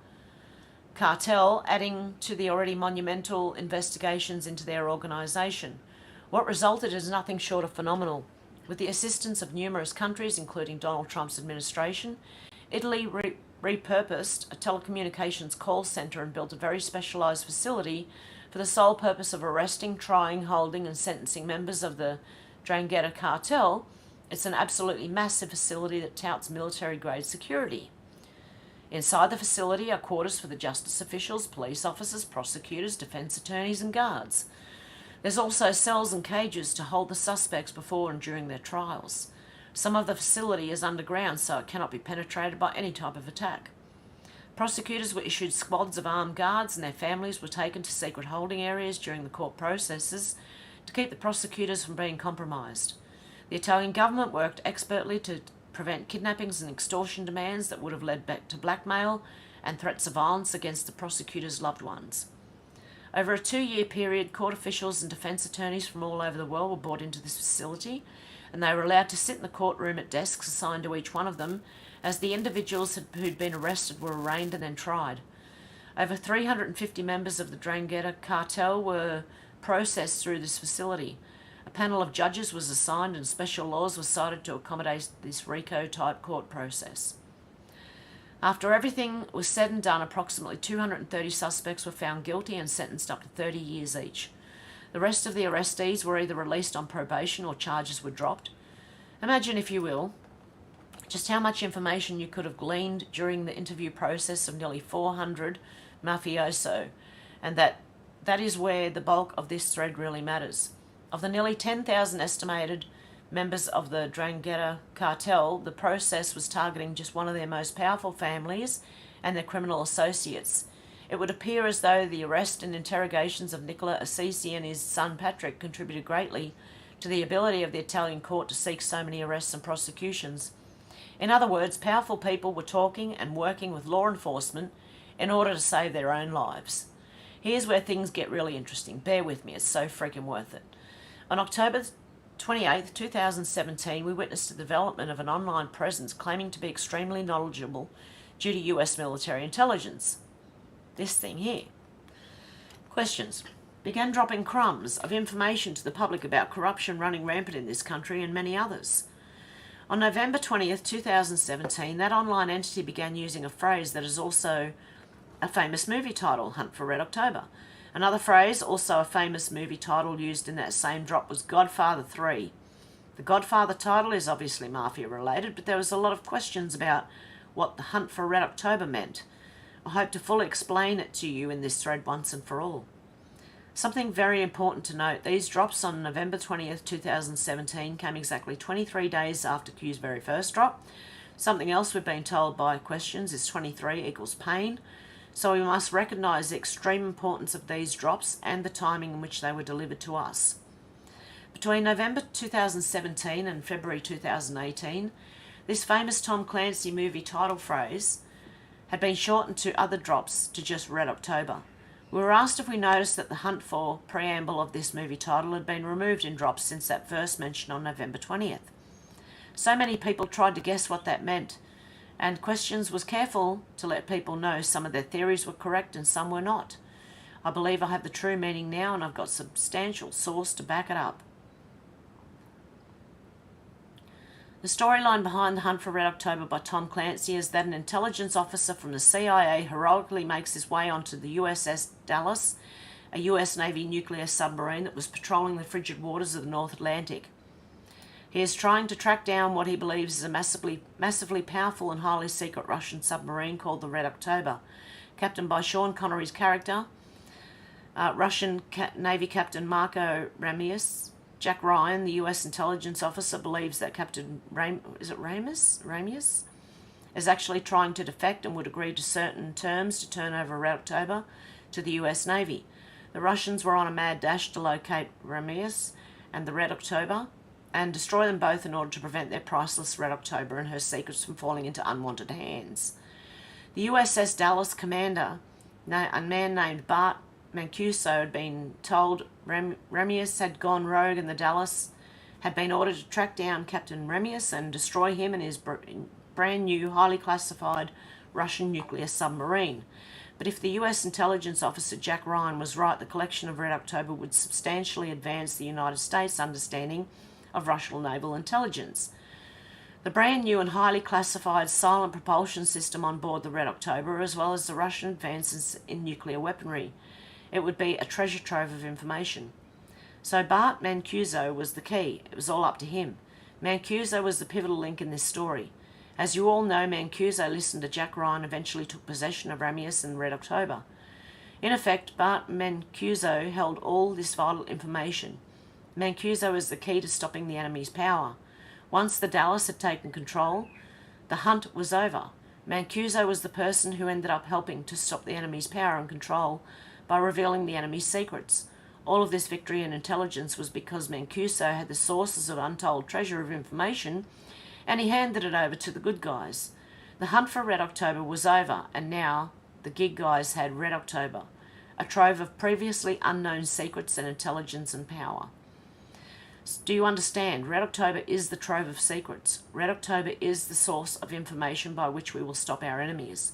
cartel, adding to the already monumental investigations into their organisation. What resulted is nothing short of phenomenal. With the assistance of numerous countries, including Donald Trump's administration, Italy repurposed a telecommunications call centre and built a very specialised facility for the sole purpose of arresting, trying, holding and sentencing members of the Drangheta cartel. It's an absolutely massive facility that touts military-grade security. Inside the facility are quarters for the justice officials, police officers, prosecutors, defence attorneys and guards. There's also cells and cages to hold the suspects before and during their trials. Some of the facility is underground, so it cannot be penetrated by any type of attack. Prosecutors were issued squads of armed guards and their families were taken to secret holding areas during the court processes to keep the prosecutors from being compromised. The Italian government worked expertly to prevent kidnappings and extortion demands that would have led back to blackmail and threats of violence against the prosecutors' loved ones. Over a 2-year period, court officials and defence attorneys from all over the world were brought into this facility, and they were allowed to sit in the courtroom at desks assigned to each one of them as the individuals who'd been arrested were arraigned and then tried. Over 350 members of the Drangheta cartel were processed through this facility. A panel of judges was assigned and special laws were cited to accommodate this RICO-type court process. After everything was said and done, approximately 230 suspects were found guilty and sentenced up to 30 years each. The rest of the arrestees were either released on probation or charges were dropped. Imagine, if you will, just how much information you could have gleaned during the interview process of nearly 400 mafioso, and that is where the bulk of this thread really matters. Of the nearly 10,000 estimated members of the Drangheta cartel, the process was targeting just one of their most powerful families and their criminal associates. It would appear as though the arrest and interrogations of Nicola Odysee and his son Patrick contributed greatly to the ability of the Italian court to seek so many arrests and prosecutions. In other words, powerful people were talking and working with law enforcement in order to save their own lives. Here's where things get really interesting. Bear with me, it's so freaking worth it. On October 28, 2017, we witnessed the development of an online presence claiming to be extremely knowledgeable due to US military intelligence. This thing here. Questions. Began dropping crumbs of information to the public about corruption running rampant in this country and many others. On November 20th, 2017, that online entity began using a phrase that is also a famous movie title, Hunt for Red October. Another phrase, also a famous movie title used in that same drop, was Godfather 3. The Godfather title is obviously mafia related, but there was a lot of questions about what the Hunt for Red October meant. I hope to fully explain it to you in this thread once and for all. Something very important to note, these drops on November 20th, 2017 came exactly 23 days after Q's very first drop. Something else we've been told by questions is 23 equals pain. So we must recognise the extreme importance of these drops and the timing in which they were delivered to us. Between November 2017 and February 2018, this famous Tom Clancy movie title phrase had been shortened to other drops to just Red October. We were asked if we noticed that the hunt for preamble of this movie title had been removed in drops since that first mention on November 20th. So many people tried to guess what that meant, and Questions was careful to let people know some of their theories were correct and some were not. I believe I have the true meaning now, and I've got substantial source to back it up. The storyline behind the Hunt for Red October by Tom Clancy is that an intelligence officer from the CIA heroically makes his way onto the USS Dallas, a US Navy nuclear submarine that was patrolling the frigid waters of the North Atlantic. He is trying to track down what he believes is a massively powerful and highly secret Russian submarine called the Red October, captained by Sean Connery's character, Russian Navy Captain Marco Ramius. Jack Ryan, the US intelligence officer, believes that Captain Ramius is actually trying to defect and would agree to certain terms to turn over Red October to the US Navy. The Russians were on a mad dash to locate Ramius and the Red October and destroy them both in order to prevent their priceless Red October and her secrets from falling into unwanted hands. The USS Dallas commander, a man named Bart Mancuso, had been told Ramius had gone rogue, and the Dallas had been ordered to track down Captain Ramius and destroy him and his brand new, highly classified Russian nuclear submarine. But if the US intelligence officer Jack Ryan was right, the collection of Red October would substantially advance the United States' understanding of Russian naval intelligence. The brand new and highly classified silent propulsion system on board the Red October, as well as the Russian advances in nuclear weaponry. It would be a treasure trove of information. So Bart Mancuso was the key. It was all up to him. Mancuso was the pivotal link in this story. As you all know, Mancuso listened to Jack Ryan, eventually took possession of Ramius and Red October. In effect, Bart Mancuso held all this vital information. Mancuso was the key to stopping the enemy's power. Once the Dallas had taken control, the hunt was over. Mancuso was the person who ended up helping to stop the enemy's power and control by revealing the enemy's secrets. All of this victory and intelligence was because Mancuso had the sources of untold treasure of information, and he handed it over to the good guys. The hunt for Red October was over, and now the gig guys had Red October, a trove of previously unknown secrets and intelligence and power. Do you understand? Red October is the trove of secrets. Red October is the source of information by which we will stop our enemies.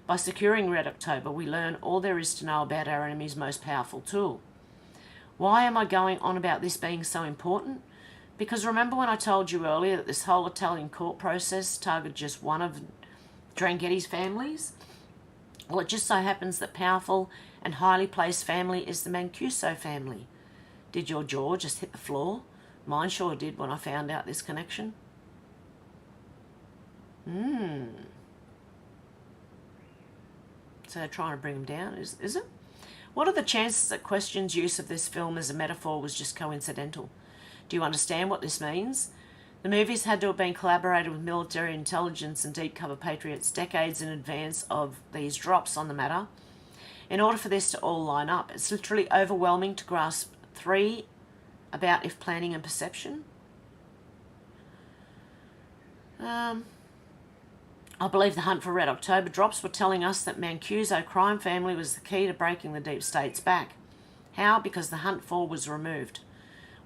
By securing Red October, we learn all there is to know about our enemy's most powerful tool. Why am I going on about this being so important? Because remember when I told you earlier that this whole Italian court process targeted just one of Dranghetti's families? Well, it just so happens that powerful and highly placed family is the Mancuso family. Did your jaw just hit the floor? Mine sure did when I found out this connection. So they're trying to bring him down, is it? What are the chances that Question's use of this film as a metaphor was just coincidental? Do you understand what this means? The movies had to have been collaborated with military intelligence and deep cover patriots decades in advance of these drops on the matter. In order for this to all line up, it's literally overwhelming to grasp 3 about if planning and perception. I believe the hunt for Red October drops were telling us that Mancuso crime family was the key to breaking the deep state's back. How? Because the hunt for was removed.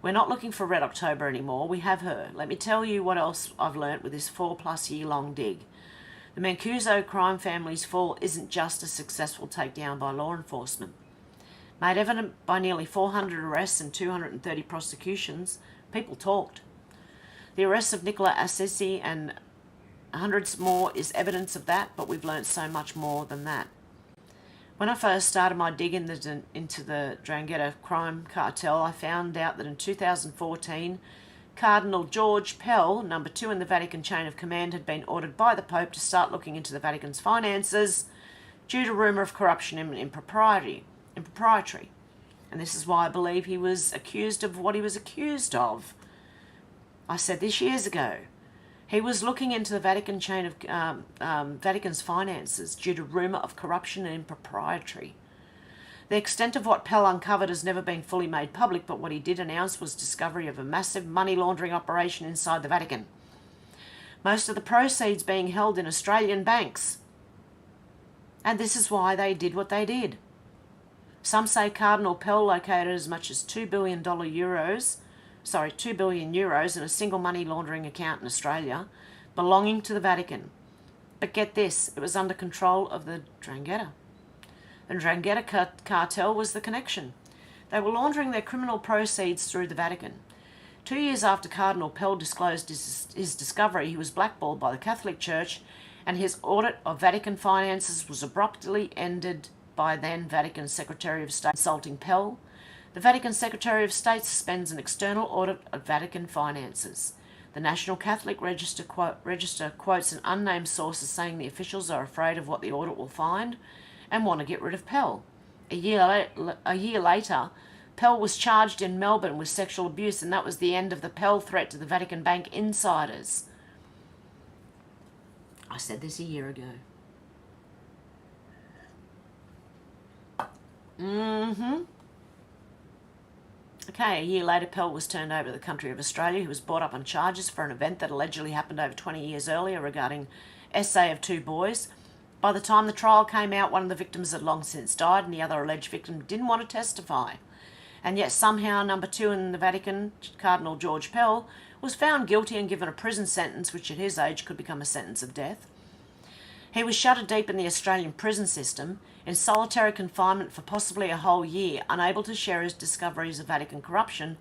We're not looking for Red October anymore, we have her. Let me tell you what else I've learnt with this 4+ year long dig. The Mancuso crime family's fall isn't just a successful takedown by law enforcement. Made evident by nearly 400 arrests and 230 prosecutions, people talked. The arrests of Nicola Assisi and hundreds more is evidence of that, but we've learnt so much more than that. When I first started my dig into the Drangheta crime cartel, I found out that in 2014, Cardinal George Pell, number 2 in the Vatican chain of command, had been ordered by the Pope to start looking into the Vatican's finances due to rumour of corruption and impropriety. And this is why I believe he was accused of what he was accused of. I said this years ago. He was looking into the Vatican chain of Vatican's finances due to rumour of corruption and impropriety. The extent of what Pell uncovered has never been fully made public, but what he did announce was discovery of a massive money laundering operation inside the Vatican. Most of the proceeds being held in Australian banks. And this is why they did what they did. Some say Cardinal Pell located as much as $2 billion in a single money laundering account in Australia belonging to the Vatican. But get this, it was under control of the Drangheta. The Drangheta cartel was the connection. They were laundering their criminal proceeds through the Vatican. 2 years after Cardinal Pell disclosed his discovery, he was blackballed by the Catholic Church, and his audit of Vatican finances was abruptly ended by then Vatican Secretary of State insulting Pell. The Vatican Secretary of State suspends an external audit of Vatican finances. The National Catholic Register quotes an unnamed source as saying the officials are afraid of what the audit will find and want to get rid of Pell. A year later, Pell was charged in Melbourne with sexual abuse, and that was the end of the Pell threat to the Vatican Bank insiders. I said this a year ago. Okay, a year later, Pell was turned over to the country of Australia. He was brought up on charges for an event that allegedly happened over 20 years earlier regarding essay of 2 boys. By the time the trial came out, one of the victims had long since died and the other alleged victim didn't want to testify. And yet somehow number 2 in the Vatican, Cardinal George Pell, was found guilty and given a prison sentence which at his age could become a sentence of death. He was shuttered deep in the Australian prison system, in solitary confinement for possibly a whole year, unable to share his discoveries of Vatican corruption,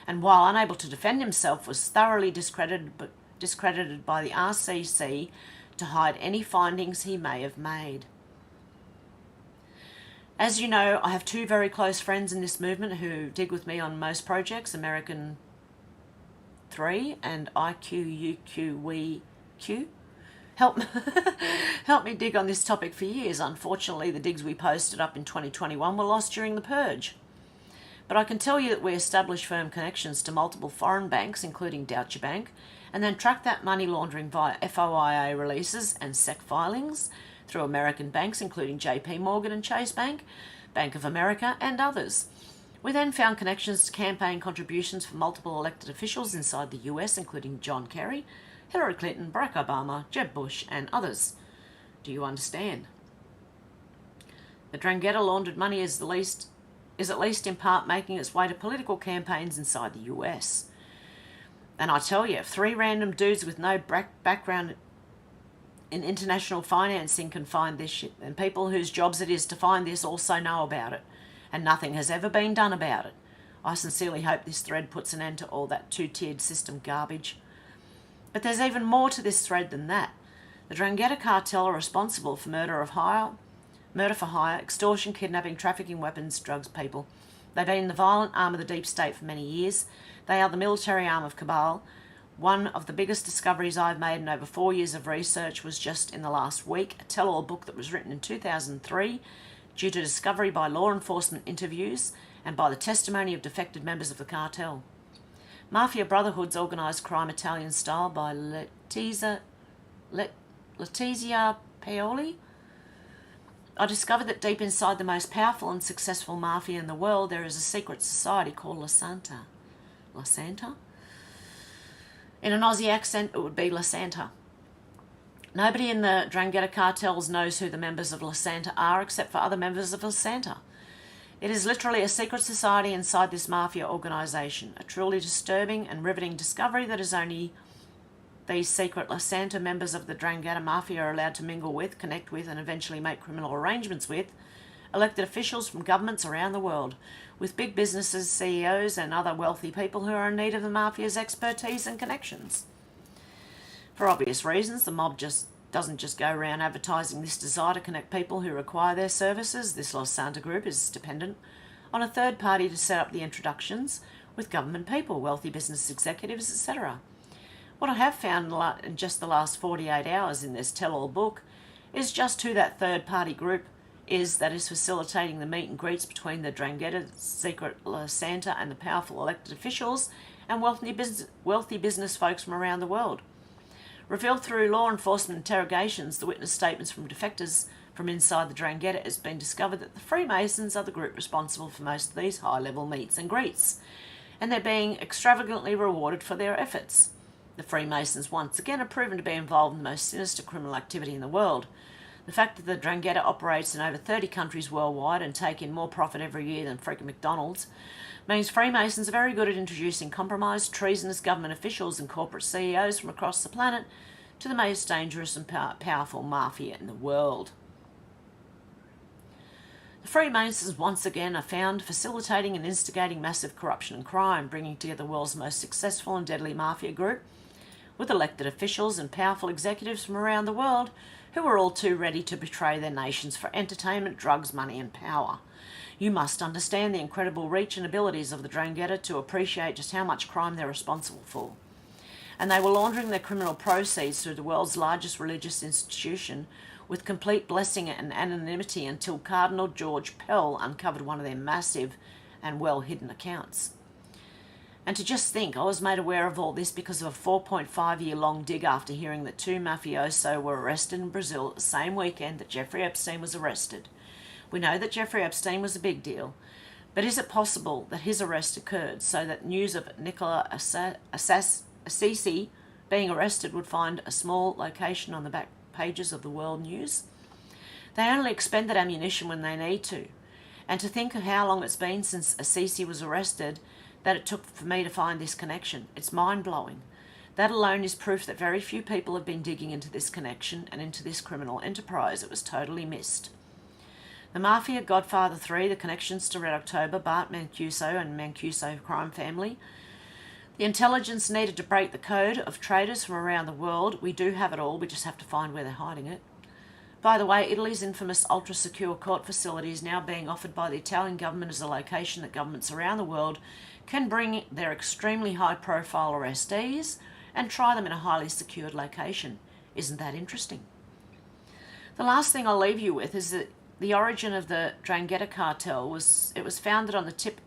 and while unable to defend himself, was thoroughly discredited by the RCC to hide any findings he may have made. As you know, I have 2 very close friends in this movement who dig with me on most projects, American 3 and IQUQWQ. Help me dig on this topic for years. Unfortunately, the digs we posted up in 2021 were lost during the purge. But I can tell you that we established firm connections to multiple foreign banks, including Deutsche Bank, and then tracked that money laundering via FOIA releases and SEC filings through American banks, including JP Morgan and Chase Bank, Bank of America, and others. We then found connections to campaign contributions for multiple elected officials inside the US, including John Kerry, Hillary Clinton, Barack Obama, Jeb Bush, and others. Do you understand? The 'Drangheta laundered money is at least in part making its way to political campaigns inside the US. And I tell you, if 3 random dudes with no background in international financing can find this shit, then people whose jobs it is to find this also know about it, and nothing has ever been done about it. I sincerely hope this thread puts an end to all that 2-tiered system garbage. But there's even more to this thread than that. The 'Drangheta cartel are responsible for murder for hire, extortion, kidnapping, trafficking, weapons, drugs, people. They've been the violent arm of the deep state for many years. They are the military arm of cabal. One of the biggest discoveries I've made in over 4 years of research was just in the last week, a tell-all book that was written in 2003 due to discovery by law enforcement interviews and by the testimony of defected members of the cartel. Mafia Brotherhood's organised crime Italian style by Letizia Paoli. I discovered that deep inside the most powerful and successful mafia in the world, there is a secret society called La Santa. La Santa? In an Aussie accent, it would be La Santa. Nobody in the 'Drangheta cartels knows who the members of La Santa are except for other members of La Santa. It is literally a secret society inside this mafia organisation, a truly disturbing and riveting discovery that is only these secret La Santa members of the 'Drangheta mafia are allowed to mingle with, connect with, and eventually make criminal arrangements with elected officials from governments around the world, with big businesses, CEOs, and other wealthy people who are in need of the mafia's expertise and connections. For obvious reasons, the mob doesn't just go around advertising this desire to connect people who require their services. This Los Santa group is dependent on a third party to set up the introductions with government people, wealthy business executives, etc. What I have found in just the last 48 hours in this tell-all book is just who that third-party group is that is facilitating the meet and greets between the 'Drangheta secret La Santa and the powerful elected officials and wealthy business folks from around the world. Revealed through law enforcement interrogations, the witness statements from defectors from inside the 'Drangheta, it has been discovered that the Freemasons are the group responsible for most of these high-level meets and greets, and they're being extravagantly rewarded for their efforts. The Freemasons once again are proven to be involved in the most sinister criminal activity in the world. The fact that the 'Drangheta operates in over 30 countries worldwide and take in more profit every year than freaking McDonald's means Freemasons are very good at introducing compromised, treasonous government officials and corporate CEOs from across the planet to the most dangerous and powerful mafia in the world. The Freemasons once again are found facilitating and instigating massive corruption and crime, bringing together the world's most successful and deadly mafia group with elected officials and powerful executives from around the world who are all too ready to betray their nations for entertainment, drugs, money and power. You must understand the incredible reach and abilities of the 'Drangheta to appreciate just how much crime they're responsible for. And they were laundering their criminal proceeds through the world's largest religious institution with complete blessing and anonymity until Cardinal George Pell uncovered one of their massive and well-hidden accounts. And to just think, I was made aware of all this because of a 4.5-year-long dig after hearing that 2 mafioso were arrested in Brazil at the same weekend that Jeffrey Epstein was arrested. We know that Jeffrey Epstein was a big deal, but is it possible that his arrest occurred so that news of Nicola Assisi being arrested would find a small location on the back pages of the World News? They only expend that ammunition when they need to. And to think of how long it's been since Assisi was arrested that it took for me to find this connection. It's mind-blowing. That alone is proof that very few people have been digging into this connection and into this criminal enterprise. It was totally missed. The Mafia, Godfather 3, the connections to Red October, Bart Mancuso and Mancuso crime family. The intelligence needed to break the code of traders from around the world. We do have it all, we just have to find where they're hiding it. By the way, Italy's infamous ultra-secure court facility is now being offered by the Italian government as a location that governments around the world can bring their extremely high-profile arrestees and try them in a highly secured location. Isn't that interesting? The last thing I'll leave you with is that the origin of the 'Drangheta cartel was founded on the tip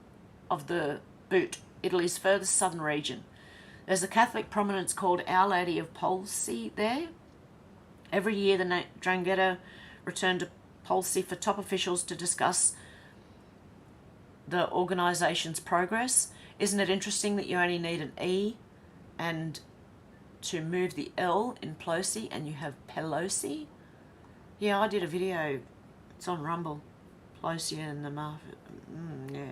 of the boot, Italy's furthest southern region. There's a Catholic prominence called Our Lady of Polsi there. Every year the 'Drangheta return to Polsi for top officials to discuss the organisation's progress. Isn't it interesting that you only need an E and to move the L in Plosi and you have Pelosi? Yeah, I did a video. It's on Rumble. Closer in the market. Yeah.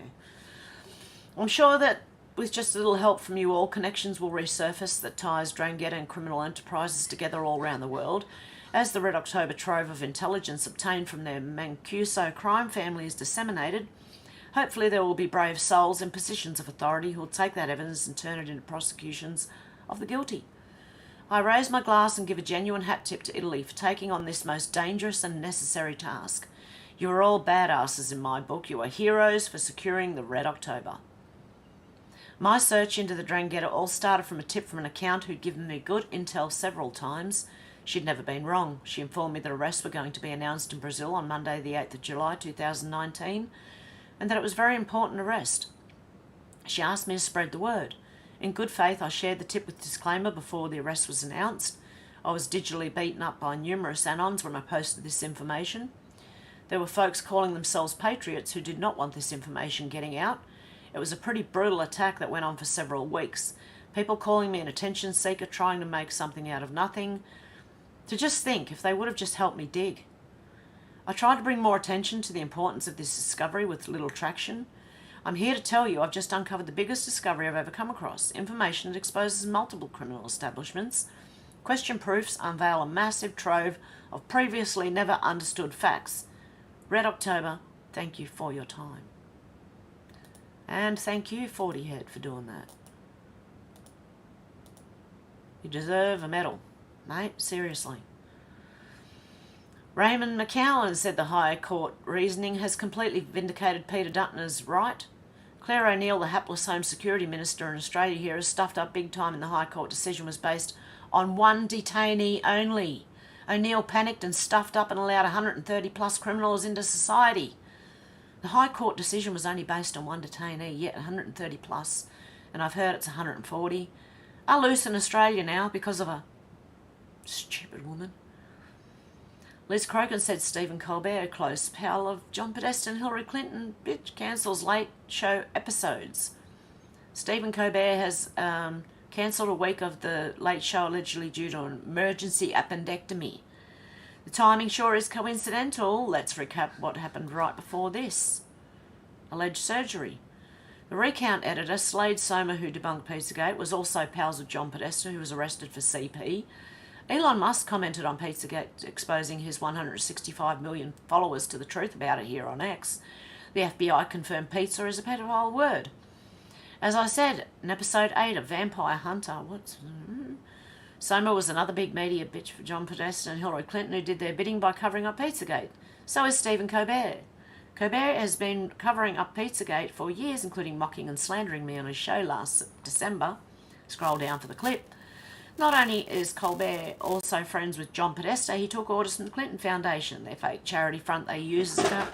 I'm sure that with just a little help from you all, connections will resurface that ties Drangheta and criminal enterprises together all around the world. As the Red October trove of intelligence obtained from their Mancuso crime family is disseminated, hopefully there will be brave souls in positions of authority who will take that evidence and turn it into prosecutions of the guilty. I raise my glass and give a genuine hat tip to Italy for taking on this most dangerous and necessary task. You are all badasses in my book. You are heroes for securing the Red October. My search into the Drangheta all started from a tip from an account who'd given me good intel several times. She'd never been wrong. She informed me that arrests were going to be announced in Brazil on Monday the 8th of July 2019 and that it was a very important arrest. She asked me to spread the word. In good faith, I shared the tip with disclaimer before the arrest was announced. I was digitally beaten up by numerous anons when I posted this information. There were folks calling themselves patriots who did not want this information getting out. It was a pretty brutal attack that went on for several weeks. People calling me an attention seeker, trying to make something out of nothing. To just think, if they would have just helped me dig. I tried to bring more attention to the importance of this discovery with little traction. I'm here to tell you I've just uncovered the biggest discovery I've ever come across. Information that exposes multiple criminal establishments. Question proofs unveil a massive trove of previously never understood facts. Red October, thank you for your time. And thank you, 40 Head, for doing that. You deserve a medal, mate, seriously. Raymond McCowan said the High Court reasoning has completely vindicated Peter Dutton's right. Claire O'Neill, the hapless Home Security Minister in Australia here, is stuffed up big time in the High Court decision was based on one detainee only. O'Neill panicked and stuffed up and allowed 130 plus criminals into society. The High Court decision was only based on one detainee, yet 130 plus, and I've heard it's 140. Are loose in Australia now because of a stupid woman. Liz Crogan said Stephen Colbert, close pal of John Podesta and Hillary Clinton, bitch cancels late show episodes. Stephen Colbert has cancelled a week of the late show allegedly due to an emergency appendectomy. The timing sure is coincidental. Let's recap what happened right before this. Alleged surgery. The recount editor, Slade Somer, who debunked Pizzagate, was also pals with John Podesta, who was arrested for CP. Elon Musk commented on Pizzagate, exposing his 165 million followers to the truth about it here on X. The FBI confirmed pizza is a pedophile word. As I said in episode 8 of Vampire Hunter, Somer was another big media bitch for John Podesta and Hillary Clinton who did their bidding by covering up Pizzagate. So is Stephen Colbert. Colbert has been covering up Pizzagate for years, including mocking and slandering me on his show last December. Scroll down for the clip. Not only is Colbert also friends with John Podesta, he took orders from the Clinton Foundation, their fake charity front they use as a...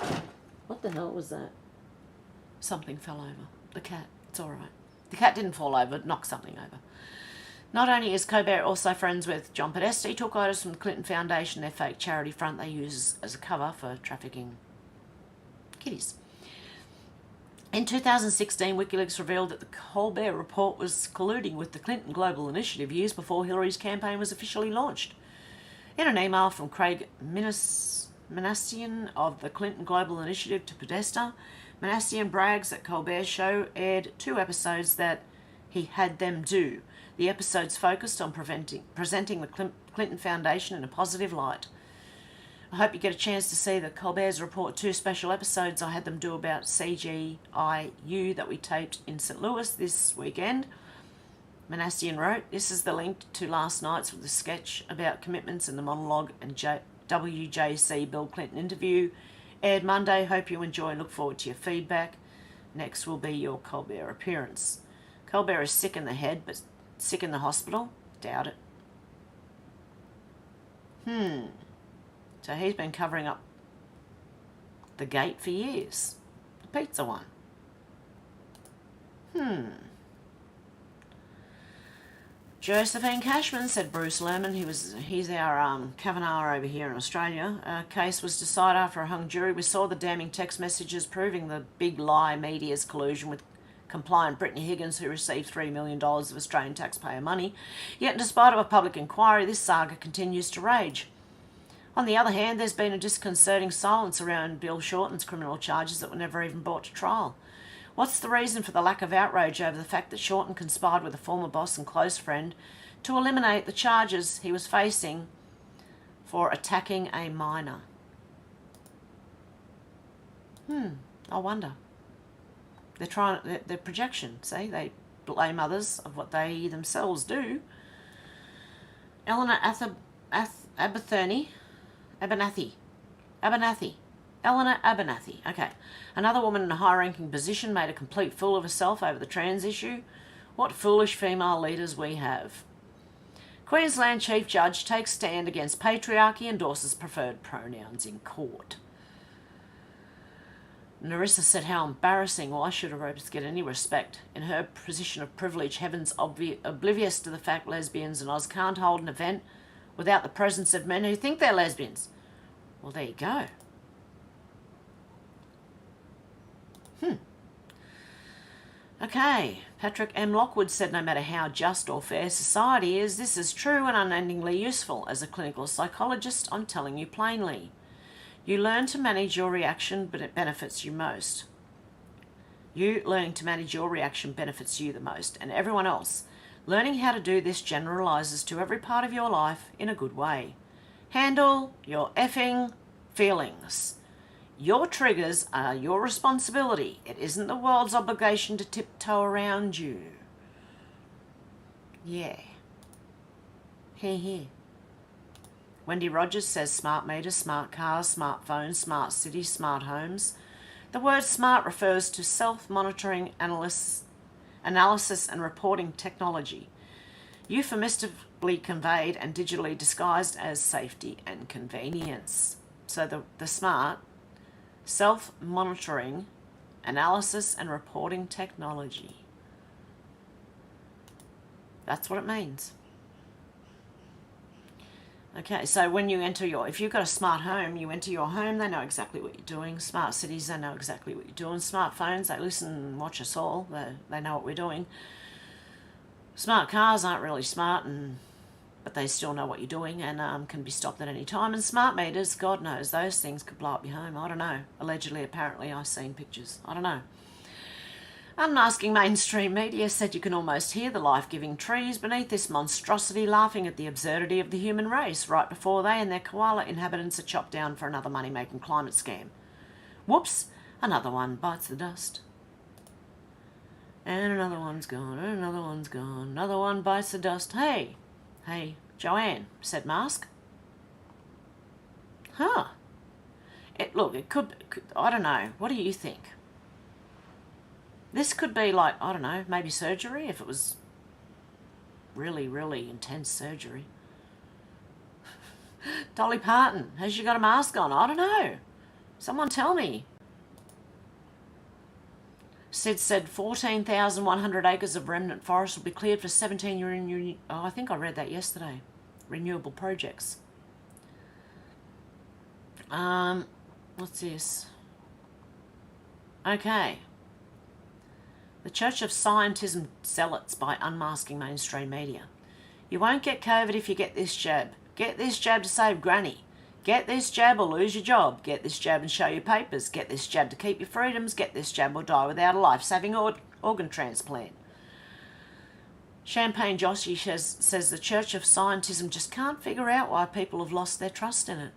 What the hell was that? Something fell over. The cat. It's all right. The cat didn't fall over, it knocked something over. Not only is Colbert also friends with John Podesta, he took orders from the Clinton Foundation, their fake charity front they use as a cover for trafficking kitties. In 2016, WikiLeaks revealed that the Colbert report was colluding with the Clinton Global Initiative years before Hillary's campaign was officially launched. In an email from Craig Manassian of the Clinton Global Initiative to Podesta, Manassian brags that Colbert's show aired 2 episodes that he had them do. The episodes focused on presenting the Clinton Foundation in a positive light. I hope you get a chance to see the Colbert's Report 2 special episodes I had them do about CGIU that we taped in St. Louis this weekend. Manassian wrote, "This is the link to last night's with the sketch about commitments and the monologue and WJC Bill Clinton interview. Aired Monday. Hope you enjoy. Look forward to your feedback. Next will be your Colbert appearance." Colbert is sick in the head, but sick in the hospital? Doubt it. So he's been covering up the gate for years. The pizza one. Josephine Cashman, said Bruce Lerman, he's our Kavanaugh over here in Australia. Case was decided after a hung jury. We saw the damning text messages proving the big lie media's collusion with compliant Brittany Higgins, who received $3 million of Australian taxpayer money. Yet, despite of a public inquiry, this saga continues to rage. On the other hand, there's been a disconcerting silence around Bill Shorten's criminal charges that were never even brought to trial. What's the reason for the lack of outrage over the fact that Shorten conspired with a former boss and close friend to eliminate the charges he was facing for attacking a minor? I wonder. They're projection, see? They blame others of what they themselves do. Eleanor Abernathy. Eleanor Abernathy. Okay. Another woman in a high-ranking position made a complete fool of herself over the trans issue. What foolish female leaders we have. Queensland Chief Judge takes stand against patriarchy, endorses preferred pronouns in court. Narissa said how embarrassing. Why should a rapist get any respect? In her position of privilege, Heaven's oblivious to the fact lesbians and Oz can't hold an event without the presence of men who think they're lesbians. Well, there you go. Okay, Patrick M. Lockwood said no matter how just or fair society is, this is true and unendingly useful. As a clinical psychologist, I'm telling you plainly. You learn to manage your reaction, but it benefits you most. You learning to manage your reaction benefits you the most, and everyone else. Learning how to do this generalizes to every part of your life in a good way. Handle your effing feelings. Your triggers are your responsibility. It isn't the world's obligation to tiptoe around you. Yeah. Here. Wendy Rogers says smart meters, smart cars, smartphones, smart cities, smart homes. The word smart refers to self-monitoring analysis and reporting technology, euphemistically conveyed and digitally disguised as safety and convenience. So the smart, self-monitoring, analysis and reporting technology. That's what it means. Okay, so when you enter if you've got a smart home, you enter your home, they know exactly what you're doing. Smart cities, they know exactly what you're doing. Smartphones, they listen and watch us all. They know what we're doing. Smart cars aren't really smart, but they still know what you're doing and can be stopped at any time. And smart meters, God knows, those things could blow up your home. I don't know. Allegedly, apparently, I've seen pictures. I don't know. Unmasking mainstream media said you can almost hear the life-giving trees beneath this monstrosity laughing at the absurdity of the human race right before they and their koala inhabitants are chopped down for another money-making climate scam. Whoops, another one bites the dust. And another one's gone, and another one's gone. Another one bites the dust. Hey, Joanne, said Mask. Huh. It could, I don't know. What do you think? This could be like, I don't know, maybe surgery if it was really, really intense surgery. Dolly Parton, has she got a mask on? I don't know. Someone tell me. Sid said 14,100 acres of remnant forest will be cleared for 17 I think I read that yesterday. Renewable projects. What's this? Okay. The Church of Scientism zealots by unmasking mainstream media. You won't get COVID if you get this jab. Get this jab to save granny. Get this jab or lose your job. Get this jab and show your papers. Get this jab to keep your freedoms. Get this jab or die without a life-saving organ transplant. Champagne Joshi says the Church of Scientism just can't figure out why people have lost their trust in it.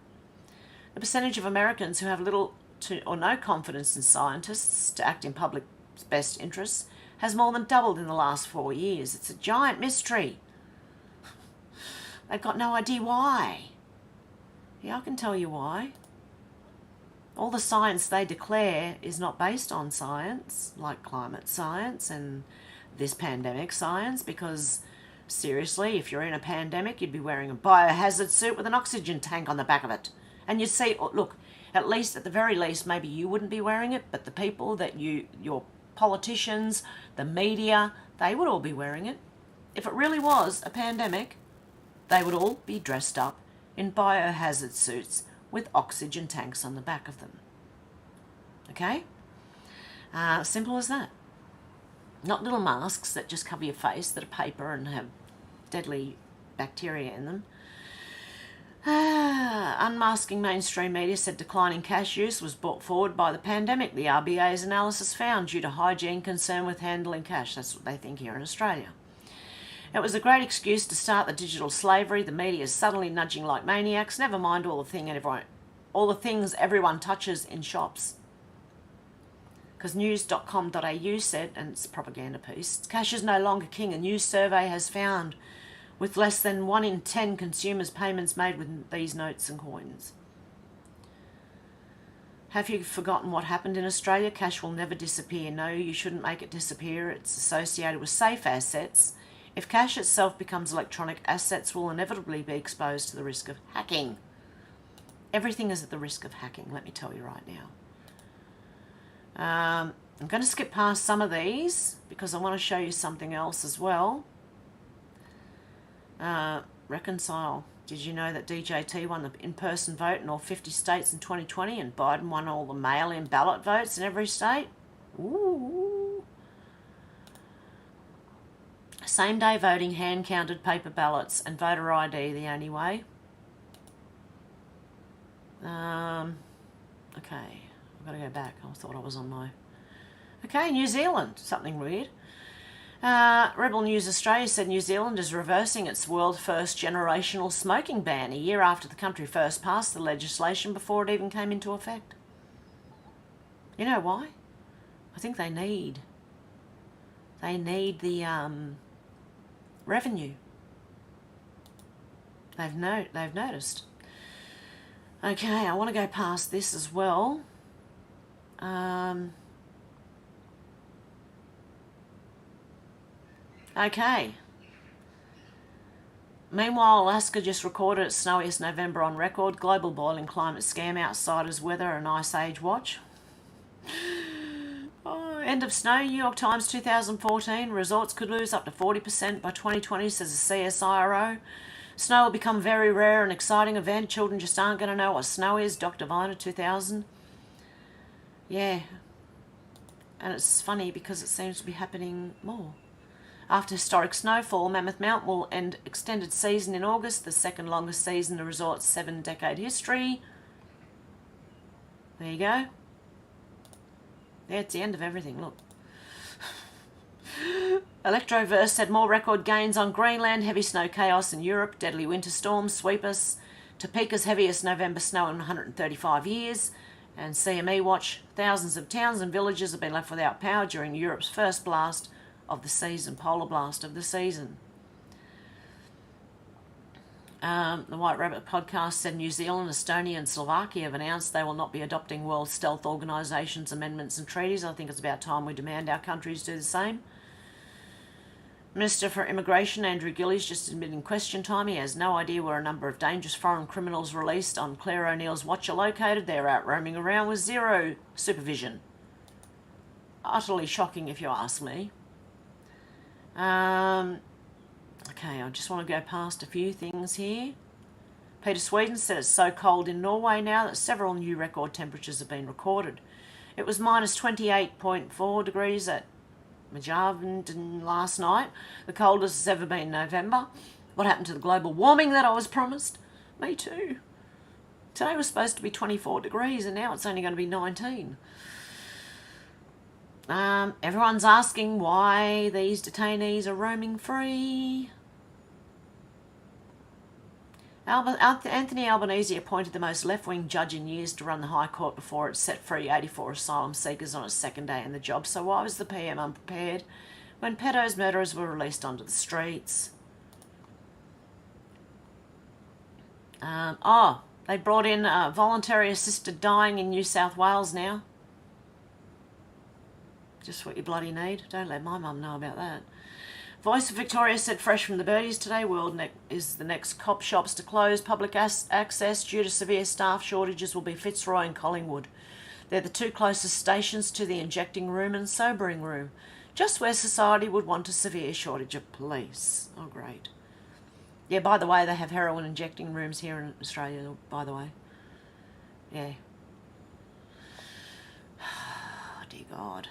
The percentage of Americans who have little to or no confidence in scientists to act in public best interests has more than doubled in the last 4 years. It's a giant mystery. They've got no idea why. Yeah, I can tell you why. All the science they declare is not based on science, like climate science and this pandemic science, because seriously, if you're in a pandemic, you'd be wearing a biohazard suit with an oxygen tank on the back of it. And you'd see, look, at the very least, maybe you wouldn't be wearing it, but the people that your politicians, the media, they would all be wearing it. If it really was a pandemic, they would all be dressed up in biohazard suits with oxygen tanks on the back of them. Okay? Simple as that. Not little masks that just cover your face that are paper and have deadly bacteria in them. Unmasking mainstream media said declining cash use was brought forward by the pandemic. The RBA's analysis found due to hygiene concern with handling cash. That's what they think here in Australia. It was a great excuse to start the digital slavery. The media is suddenly nudging like maniacs. Never mind all the things everyone touches in shops. Because news.com.au said, and it's a propaganda piece, cash is no longer king. A new survey has found with less than 1 in 10 consumers' payments made with these notes and coins. Have you forgotten what happened in Australia? Cash will never disappear. No, you shouldn't make it disappear. It's associated with safe assets. If cash itself becomes electronic, assets will inevitably be exposed to the risk of hacking. Everything is at the risk of hacking, let me tell you right now. I'm going to skip past some of these because I want to show you something else as well. Reconcile. Did you know that DJT won the in-person vote in all 50 states in 2020 and Biden won all the mail-in ballot votes in every state? Ooh. Same-day voting, hand-counted paper ballots, and voter ID the only way. Okay, I've got to go back. I thought I was on my... Okay, New Zealand. Something weird. Rebel News Australia said New Zealand is reversing its world first generational smoking ban a year after the country first passed the legislation before it even came into effect. You know why? I think they need the revenue. They've noticed. Okay, I want to go past this as well. Okay. Meanwhile, Alaska just recorded its snowiest November on record. Global boiling climate scam, outsiders weather and ice age watch. End of snow. New York Times 2014. Resorts could lose up to 40% by 2020, says the CSIRO. Snow will become very rare and exciting event. Children just aren't going to know what snow is. Dr. Viner 2000. Yeah. And it's funny because it seems to be happening more. After historic snowfall, Mammoth Mountain will end extended season in August, the second longest season in the resort's 7-decade history. There you go. Yeah, it's the end of everything, look. Electroverse said more record gains on Greenland, heavy snow chaos in Europe, deadly winter storms sweep us, Topeka's heaviest November snow in 135 years, and CME watch, thousands of towns and villages have been left without power during Europe's first blast of the season, polar blast of the season. The White Rabbit podcast said New Zealand, Estonia and Slovakia have announced they will not be adopting World Stealth Organisation's amendments and treaties. I think it's about time we demand our countries do the same. Minister for Immigration Andrew Gillies just admitted in question time he has no idea where a number of dangerous foreign criminals released on Claire O'Neill's watch are located. They're out roaming around with zero supervision. Utterly shocking if you ask me. Okay, I just want to go past a few things here. Peter Sweden said it's so cold in Norway now that several new record temperatures have been recorded. It was minus 28.4 degrees at Majavin last night, the coldest it's ever been in November. What happened to the global warming that I was promised? Me too. Today was supposed to be 24 degrees and now it's only going to be 19. Everyone's asking why these detainees are roaming free. Anthony Albanese appointed the most left-wing judge in years to run the High Court before it set free 84 asylum seekers on its second day in the job. So why was the PM unprepared when pedos murderers were released onto the streets? They brought in voluntary assisted dying in New South Wales now. Just what you bloody need. Don't let my mum know about that. Voice of Victoria said fresh from the birdies today, World is the next cop shops to close. Public access due to severe staff shortages will be Fitzroy and Collingwood. They're the two closest stations to the injecting room and sobering room, just where society would want a severe shortage of police. Oh, great. Yeah, by the way, they have heroin injecting rooms here in Australia, by the way. Yeah. Oh, dear God.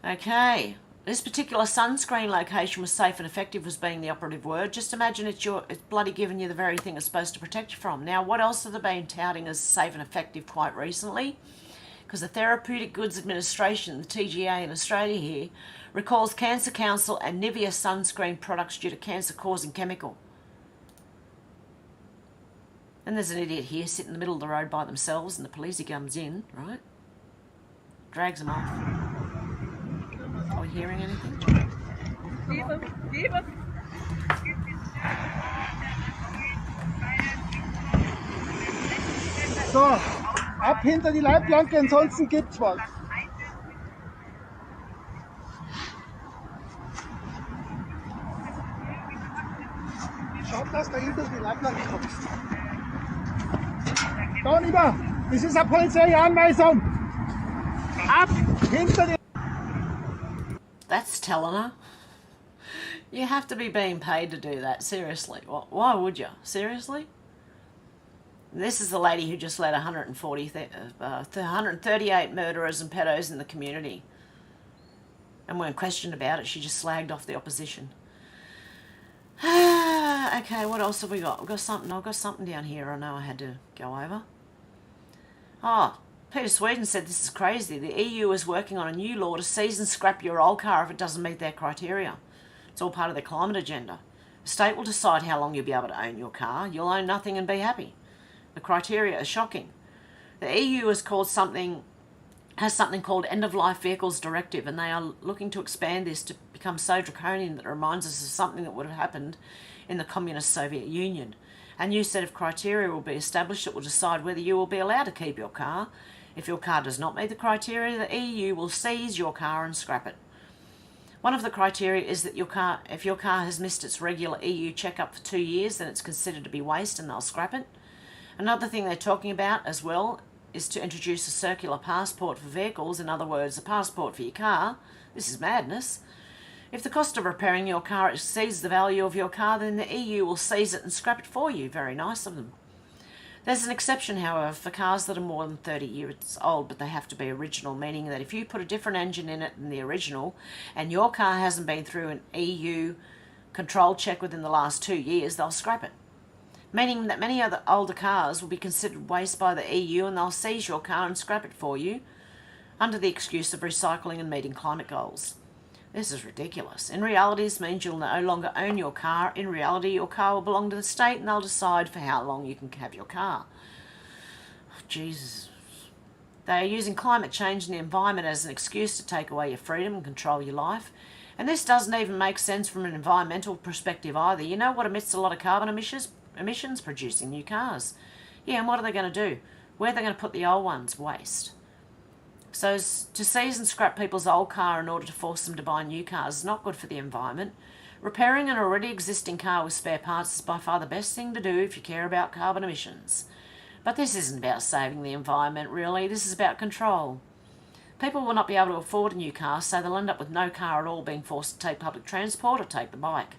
Okay. This particular sunscreen location was safe and effective was being the operative word. Just imagine it's bloody giving you the very thing it's supposed to protect you from. Now, what else have they been touting as safe and effective quite recently? Because the Therapeutic Goods Administration, the TGA in Australia here, recalls Cancer Council and Nivea sunscreen products due to cancer-causing chemical. And there's an idiot here sitting in the middle of the road by themselves, and the police comes in, right? Drags them off. Are we hearing anything? So, ab hinter die Leitplanke, ansonsten gibt's was. Schaut, dass du hinter die Leitplanke kommst. Da rüber, das ist eine Polizeianweisung. Ab hinter die... That's telling her. You have to be being paid to do that, seriously. Why would you? Seriously? This is the lady who just led 138 murderers and pedos in the community. And when questioned about it, she just slagged off the opposition. Okay, what else have we got? I've got something down here I know I had to go over. Oh, Peter Sweden said this is crazy. The EU is working on a new law to seize and scrap your old car if it doesn't meet their criteria. It's all part of their climate agenda. The state will decide how long you'll be able to own your car. You'll own nothing and be happy. The criteria are shocking. The EU has something called End-of-Life Vehicles Directive, and they are looking to expand this to become so draconian that it reminds us of something that would have happened in the communist Soviet Union. A new set of criteria will be established that will decide whether you will be allowed to keep your car. If your car does not meet the criteria, the EU will seize your car and scrap it. One of the criteria is that if your car has missed its regular EU checkup for 2 years, then it's considered to be waste and they'll scrap it. Another thing they're talking about as well is to introduce a circular passport for vehicles, in other words, a passport for your car. This is madness. If the cost of repairing your car exceeds the value of your car, then the EU will seize it and scrap it for you. Very nice of them. There's an exception, however, for cars that are more than 30 years old, but they have to be original, meaning that if you put a different engine in it than the original and your car hasn't been through an EU control check within the last 2 years, they'll scrap it. Meaning that many other older cars will be considered waste by the EU and they'll seize your car and scrap it for you under the excuse of recycling and meeting climate goals. This is ridiculous. In reality, this means you'll no longer own your car. In reality, your car will belong to the state and they'll decide for how long you can have your car. Oh, Jesus. They are using climate change and the environment as an excuse to take away your freedom and control your life. And this doesn't even make sense from an environmental perspective either. You know what emits a lot of carbon emissions? Producing new cars. Yeah, and what are they going to do? Where are they going to put the old ones? Waste. So to seize and scrap people's old car in order to force them to buy new cars is not good for the environment. Repairing an already existing car with spare parts is by far the best thing to do if you care about carbon emissions. But this isn't about saving the environment, really. This is about control. People will not be able to afford a new car, so they'll end up with no car at all, being forced to take public transport or take the bike.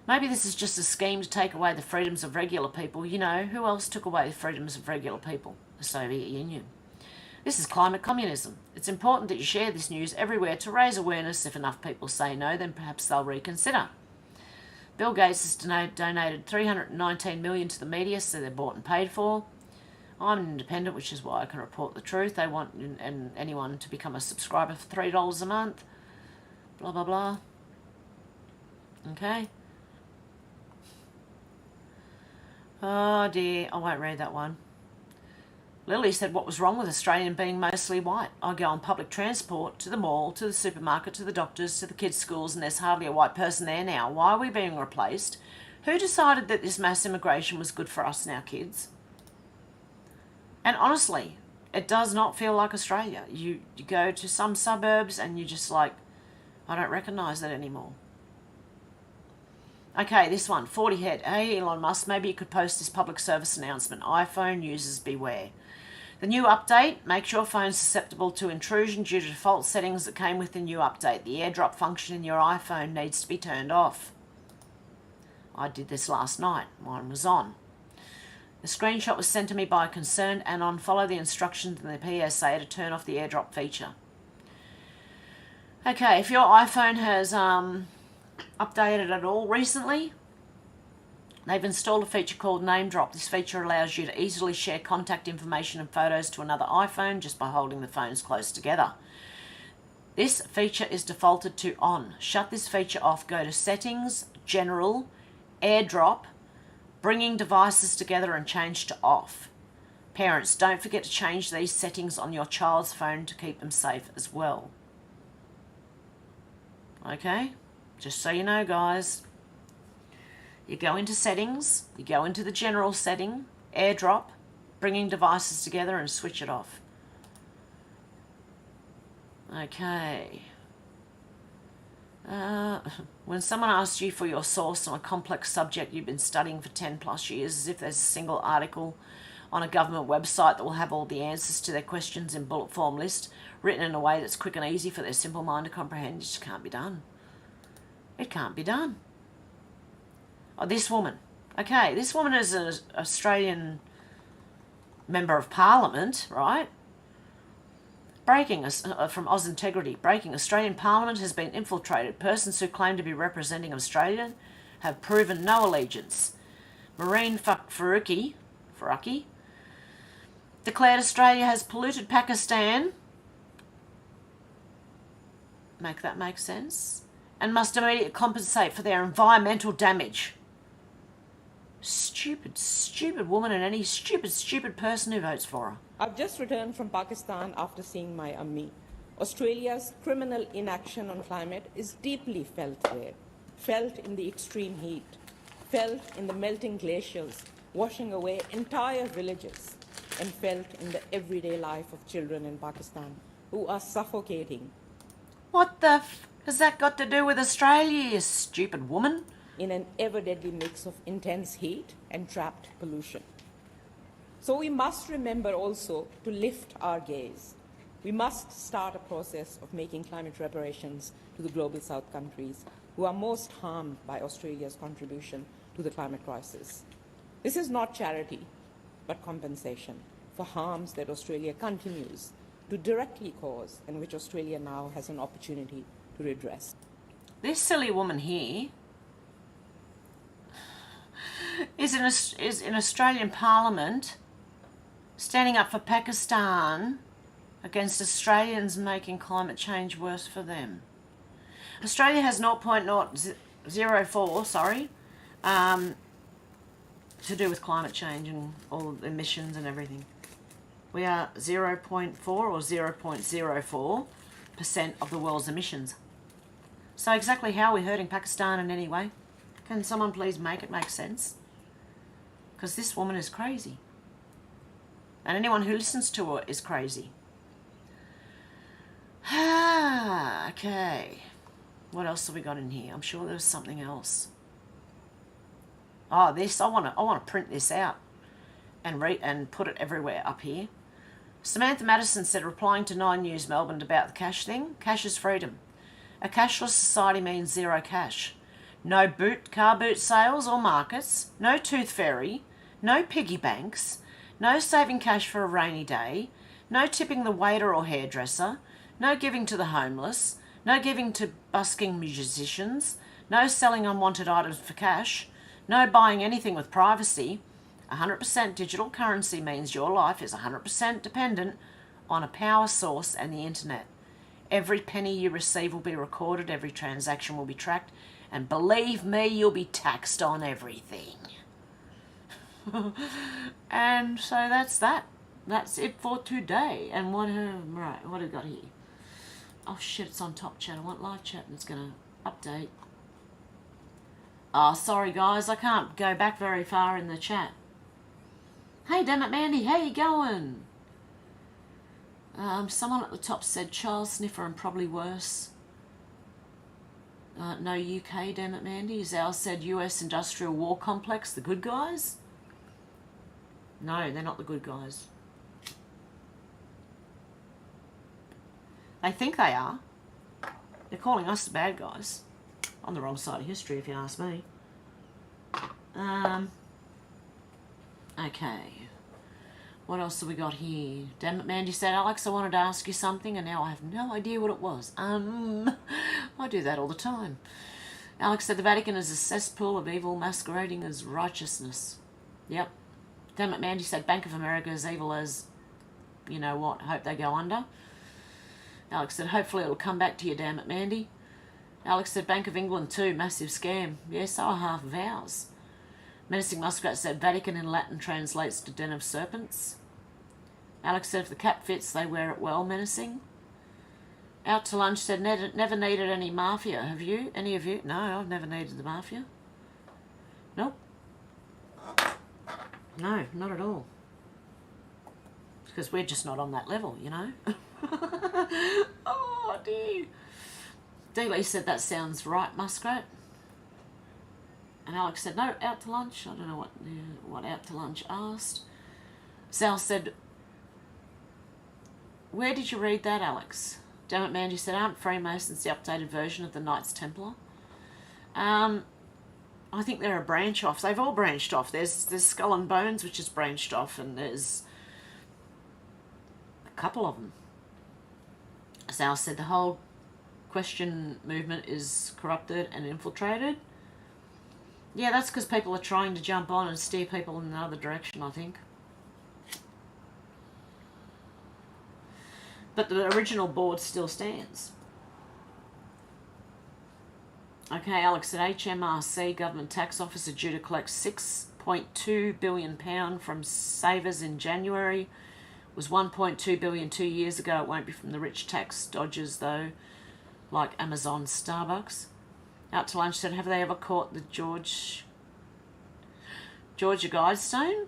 Maybe this is just a scheme to take away the freedoms of regular people. You know, who else took away the freedoms of regular people? The Soviet Union. This is climate communism. It's important that you share this news everywhere to raise awareness. If enough people say no, then perhaps they'll reconsider. Bill Gates has donated $319 million to the media, so they're bought and paid for. I'm an independent, which is why I can report the truth. They want anyone to become a subscriber for $3 a month. Blah, blah, blah. Okay. Oh dear, I won't read that one. Lily said, what was wrong with Australian being mostly white? I go on public transport, to the mall, to the supermarket, to the doctors, to the kids' schools, and there's hardly a white person there now. Why are we being replaced? Who decided that this mass immigration was good for us and our kids? And honestly, it does not feel like Australia. You go to some suburbs and you're just like, I don't recognise that anymore. Okay, this one, 40 head. Hey, Elon Musk, maybe you could post this public service announcement. iPhone users beware. The new update makes your phone susceptible to intrusion due to default settings that came with the new update. The AirDrop function in your iPhone needs to be turned off. I did this last night. Mine was on. The screenshot was sent to me by a concerned Anon. Follow the instructions in the PSA to turn off the AirDrop feature. Okay, if your iPhone has updated at all recently, they've installed a feature called Name Drop. This feature allows you to easily share contact information and photos to another iPhone just by holding the phones close together. This feature is defaulted to on. Shut this feature off. Go to Settings, General, AirDrop, Bringing Devices Together, and change to off. Parents, don't forget to change these settings on your child's phone to keep them safe as well. Okay? Just so you know, guys. You go into Settings, you go into the General setting, AirDrop, Bringing Devices Together, and switch it off. Okay. When someone asks you for your source on a complex subject you've been studying for 10 plus years, as if there's a single article on a government website that will have all the answers to their questions in bullet form list, written in a way that's quick and easy for their simple mind to comprehend, it just can't be done. It can't be done. Oh, this woman. Okay, this woman is an Australian Member of Parliament, right? From Oz Integrity. Breaking. Australian Parliament has been infiltrated. Persons who claim to be representing Australia have proven no allegiance. Marine Faruqi declared Australia has polluted Pakistan. Make that make sense? And must immediately compensate for their environmental damage. Stupid, stupid woman and any stupid, stupid person who votes for her. I've just returned from Pakistan after seeing my Ammi. Australia's criminal inaction on climate is deeply felt there, felt in the extreme heat, felt in the melting glaciers, washing away entire villages, and felt in the everyday life of children in Pakistan who are suffocating. What the has that got to do with Australia, you stupid woman? In an ever-deadly mix of intense heat and trapped pollution. So we must remember also to lift our gaze. We must start a process of making climate reparations to the global south countries who are most harmed by Australia's contribution to the climate crisis. This is not charity, but compensation for harms that Australia continues to directly cause and which Australia now has an opportunity to redress. This silly woman here is in Australian Parliament standing up for Pakistan against Australians making climate change worse for them. Australia has 0.04, to do with climate change and all emissions and everything. We are 0.4 or 0.04% of the world's emissions. So exactly how are we hurting Pakistan in any way? Can someone please make it make sense? Because this woman is crazy. And anyone who listens to her is crazy. Okay. What else have we got in here? I'm sure there was something else. Oh, this. I want to print this out and put it everywhere up here. Samantha Madison said, replying to 9 News Melbourne about the cash thing, cash is freedom. A cashless society means zero cash. No car boot sales or markets, no tooth fairy, no piggy banks, no saving cash for a rainy day, no tipping the waiter or hairdresser, no giving to the homeless, no giving to busking musicians, no selling unwanted items for cash, no buying anything with privacy. 100% digital currency means your life is 100% dependent on a power source and the internet. Every penny you receive will be recorded, every transaction will be tracked, and believe me, you'll be taxed on everything. And so that's that. That's it for today. And what have we got here? Oh shit, it's on top chat. I want live chat and it's going to update. Oh, sorry guys, I can't go back very far in the chat. Hey, damn it, Mandy, how you going? Someone at the top said child sniffer and probably worse. No UK, damn it, Mandy. Zal said US industrial war complex, the good guys? No, they're not the good guys. They think they are. They're calling us the bad guys. On the wrong side of history, if you ask me. Okay. What else have we got here? Damn it, Mandy said, Alex, I wanted to ask you something and now I have no idea what it was. I do that all the time. Alex said the Vatican is a cesspool of evil masquerading as righteousness. Yep. Damn it, Mandy said Bank of America is evil as, you know what, hope they go under. Alex said hopefully it'll come back to you, damn it, Mandy. Alex said Bank of England too, massive scam. Yes, so are half of ours. Menacing Muskrat said Vatican in Latin translates to den of serpents. Alex said if the cap fits, they wear it well, menacing. Out to lunch said never needed any mafia. Have you? Any of you? No, I've never needed the mafia. Nope. No, not at all. Because we're just not on that level, you know. Oh, dear. Dealey said that sounds right, Muskrat. And Alex said, no, out to lunch. I don't know what out to lunch asked. Sal said, where did you read that, Alex? Damn it, Mandy said, aren't Freemasons the updated version of the Knights Templar? I think they're a branch off. They've all branched off. There's Skull and Bones, which is branched off, and there's a couple of them. Sal said the whole question movement is corrupted and infiltrated. Yeah, that's because people are trying to jump on and steer people in another direction, I think. But the original board still stands. Okay, Alex said HMRC, Government Tax Office, are due to collect £6.2 billion from savers in January. It was £1.2 billion 2 years ago. It won't be from the rich tax dodgers, though, like Amazon, Starbucks. Out to lunch said, have they ever caught the Georgia Guidestone?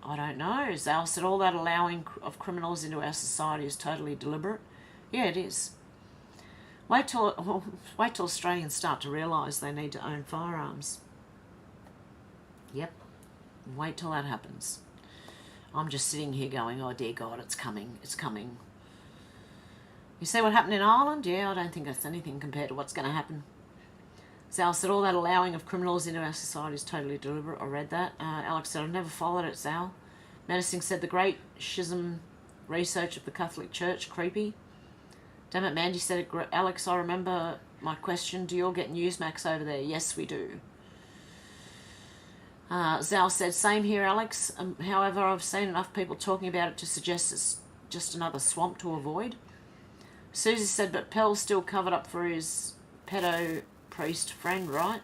I don't know. Zal said, all that allowing of criminals into our society is totally deliberate. Yeah, it is. Wait till Australians start to realise they need to own firearms. Yep. Wait till that happens. I'm just sitting here going, oh dear God, it's coming, it's coming. You see what happened in Ireland? Yeah, I don't think that's anything compared to what's going to happen. Zal said, all that allowing of criminals into our society is totally deliberate. I read that. Alex said, I've never followed it, Zal. Menacing said, the great schism research of the Catholic Church, creepy. Damn it, Mandy said, Alex, I remember my question. Do you all get Newsmax over there? Yes, we do. Zal said, same here, Alex. However, I've seen enough people talking about it to suggest it's just another swamp to avoid. Susie said, but Pell's still covered up for his pedo priest friend, right?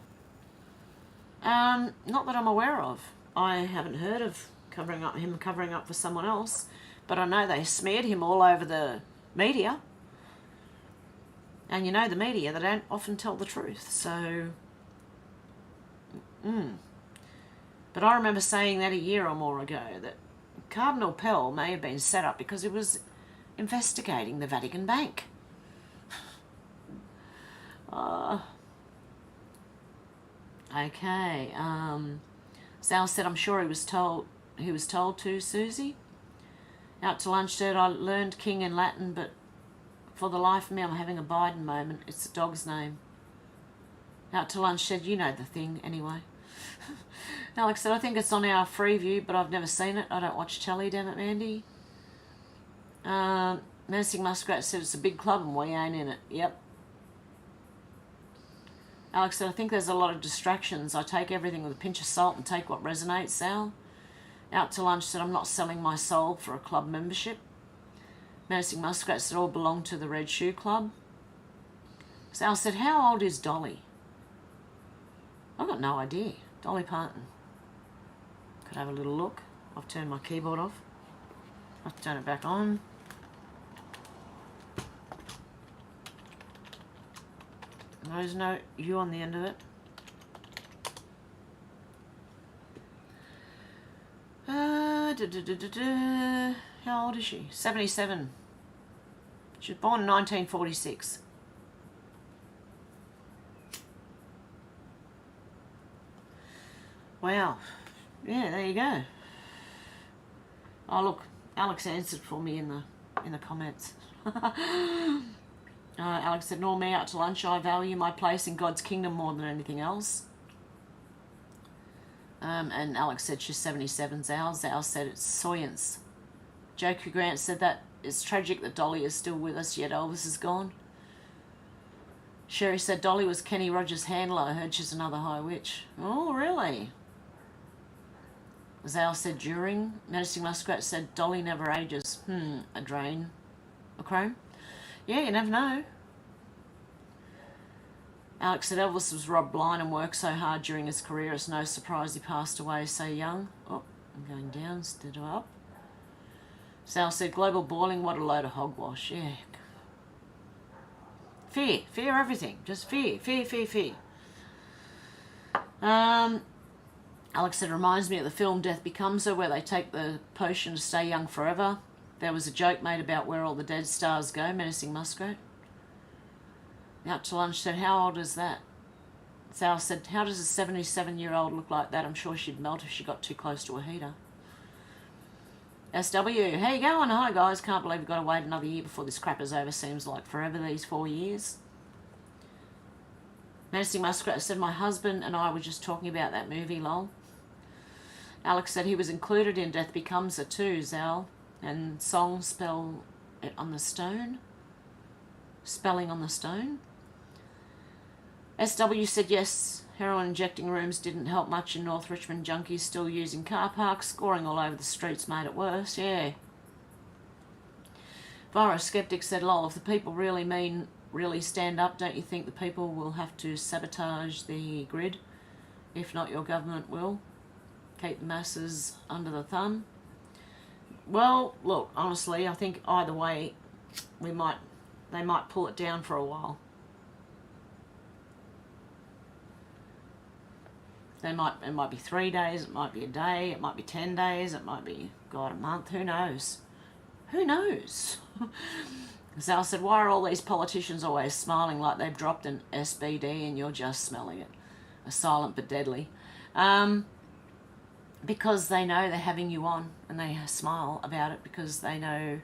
Not that I'm aware of. I haven't heard of him covering up for someone else, but I know they smeared him all over the media. And you know the media, they don't often tell the truth, so... But I remember saying that a year or more ago, that Cardinal Pell may have been set up because he was investigating the Vatican Bank. Okay. Sal said, I'm sure he was told to, Susie. Out to lunch said, I learned king in Latin, but for the life of me, I'm having a Biden moment. It's the dog's name. Out to lunch said, you know the thing, anyway. Alex said, I think it's on our Freeview, but I've never seen it. I don't watch telly, damn it, Mandy. Menacing Muskrat said, it's a big club and we ain't in it. Yep. Alex said, I think there's a lot of distractions. I take everything with a pinch of salt and take what resonates, Sal. Out to lunch said, I'm not selling my soul for a club membership. Menacing Muskrat said, all belong to the Red Shoe Club. Sal said, how old is Dolly? I've got no idea. Dolly Parton. Could have a little look. I've turned my keyboard off. I have to turn it back on. There's no U on the end of it. How old is she? 77. She was born in 1946. Wow. Yeah, there you go. Oh look, Alex answered for me in the comments. Alex said, nor me out to lunch. I value my place in God's kingdom more than anything else. And Alex said she's 77. Zao said it's science. Joker Grant said that it's tragic that Dolly is still with us, yet Elvis is gone. Sherry said Dolly was Kenny Rogers' handler. I heard she's another high witch. Oh, really? Zao said during. Menacing Muskrat said Dolly never ages. A drain. A chrome? Yeah, you never know. Alex said Elvis was robbed blind and worked so hard during his career. It's no surprise he passed away so young. Oh, I'm going down instead of up. Sal said global boiling, what a load of hogwash. Yeah. Fear. Fear everything. Just fear. Fear, fear, fear. Alex said, reminds me of the film Death Becomes Her, where they take the potion to stay young forever. There was a joke made about where all the dead stars go. Menacing Muskrat. Out to lunch said, how old is that? Sal said, how does a 77-year-old look like that? I'm sure she'd melt if she got too close to a heater. SW, how you going? Hi guys, can't believe we've got to wait another year before this crap is over. Seems like forever, these 4 years. Menacing Muskrat said, my husband and I were just talking about that movie, lol. Alex said he was included in Death Becomes Her too, Zal. And song spell it on the stone. Spelling on the stone. SW said yes, heroin injecting rooms didn't help much in North Richmond. Junkies still using car parks, scoring all over the streets made it worse, yeah. Virus Skeptic said, lol, if the people really stand up, don't you think the people will have to sabotage the grid? If not, your government will. Keep the masses under the thumb. Well, look, honestly, I think either way, they might pull it down for a while. It might be 3 days, it might be a day, it might be 10 days, it might be, God, a month, who knows? Who knows? Zal said, why are all these politicians always smiling like they've dropped an SBD and you're just smelling it? A silent but deadly. Because they know they're having you on and they smile about it because they know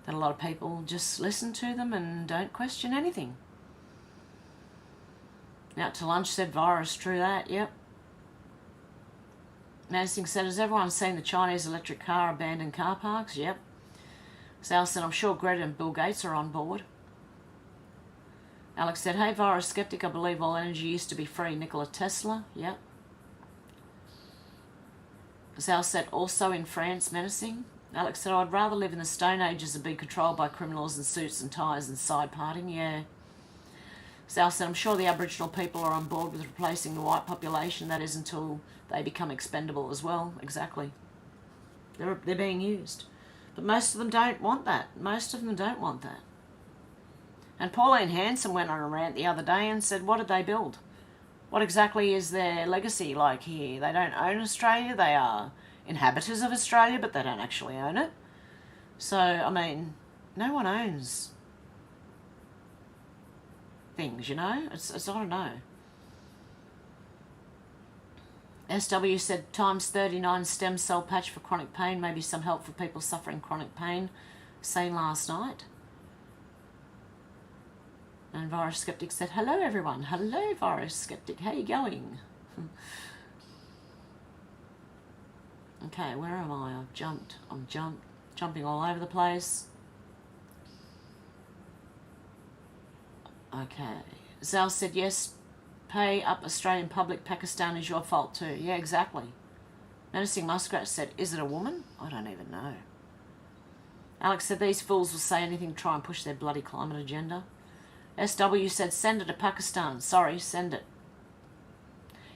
that a lot of people just listen to them and don't question anything. Out to lunch said, virus, true that, yep. Nasting said, has everyone seen the Chinese electric car abandoned car parks? Yep. Sal said, I'm sure Greta and Bill Gates are on board. Alex said, hey, Virus Skeptic, I believe all energy used to be free. Nikola Tesla, yep. Sal said, also in France, menacing. Alex said, I'd rather live in the Stone Ages and be controlled by criminals in suits and ties and side parting, yeah. Sal said, I'm sure the Aboriginal people are on board with replacing the white population. That is until they become expendable as well. Exactly. They're being used. But most of them don't want that. Most of them don't want that. And Pauline Hanson went on a rant the other day and said, what did they build? What exactly is their legacy like here? They don't own Australia. They are inhabitants of Australia, but they don't actually own it. So, I mean, no one owns things, you know? It's I don't know. SW said, times 39 stem cell patch for chronic pain. Maybe some help for people suffering chronic pain. Seen last night. And Virus Skeptic said, hello everyone. Hello Virus Skeptic. How you going? Okay, where am I? I've jumped. I'm jumping all over the place. Okay. Zal said, yes, pay up Australian public. Pakistan is your fault too. Yeah, exactly. Menacing Muskrat said, is it a woman? I don't even know. Alex said, these fools will say anything to try and push their bloody climate agenda. SW said, send it to Pakistan. Sorry, send it.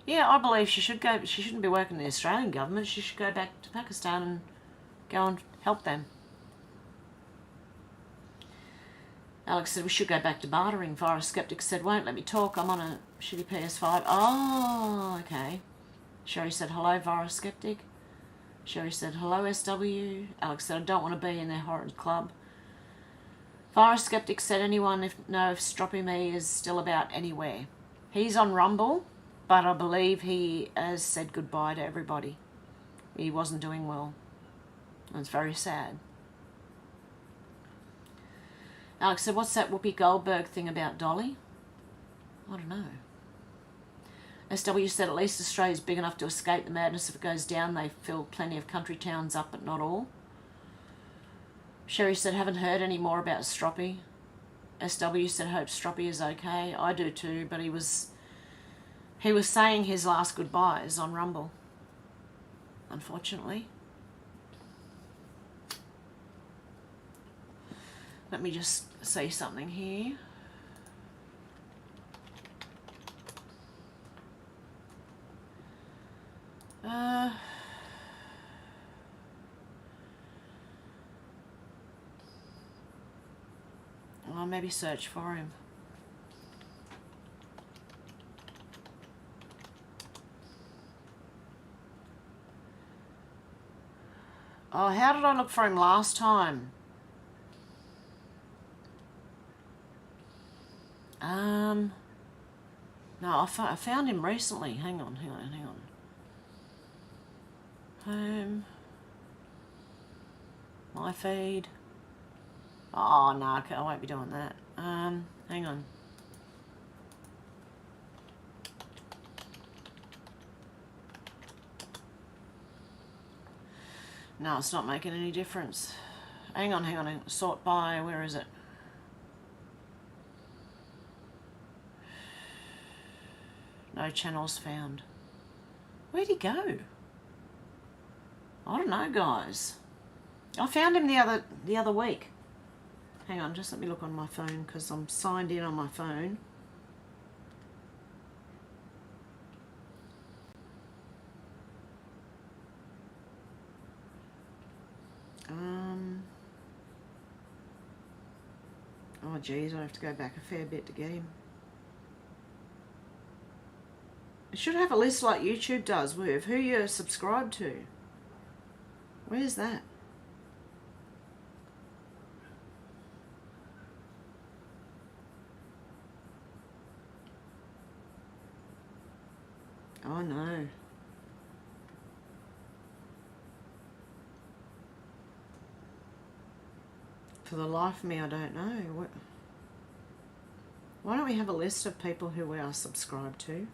Yeah, I believe she should go. She shouldn't be working in the Australian government. She should go back to Pakistan and go and help them. Alex said, we should go back to bartering. Virus Skeptic said, won't let me talk. I'm on a shitty PS5. Oh, okay. Sherry said, hello, Virus Skeptic. Sherry said, hello, SW. Alex said, I don't want to be in their horrid club. Virus Skeptic said, anyone know if Stroppy Me is still about anywhere? He's on Rumble, but I believe he has said goodbye to everybody. He wasn't doing well. It's very sad. Alex said, what's that Whoopi Goldberg thing about Dolly? I don't know. SW said, at least Australia's big enough to escape the madness. If it goes down, they fill plenty of country towns up, but not all. Sherry said, haven't heard any more about Stroppy. SW said, hope Stroppy is okay. I do too, but he was saying his last goodbyes on Rumble, unfortunately. Let me just say something here. I'll maybe search for him. Oh, how did I look for him last time? No, I found him recently. Hang on. Home. My feed. Oh, no, okay, I won't be doing that. Hang on. No, it's not making any difference. Hang on. Sort by, where is it? No channels found. Where'd he go? I don't know, guys. I found him the other week. Hang on, just let me look on my phone because I'm signed in on my phone. Oh geez, I have to go back a fair bit to get him. It should have a list like YouTube does with who you're subscribed to. Where's that? Oh no. For the life of me, I don't know. Why don't we have a list of people who we are subscribed to?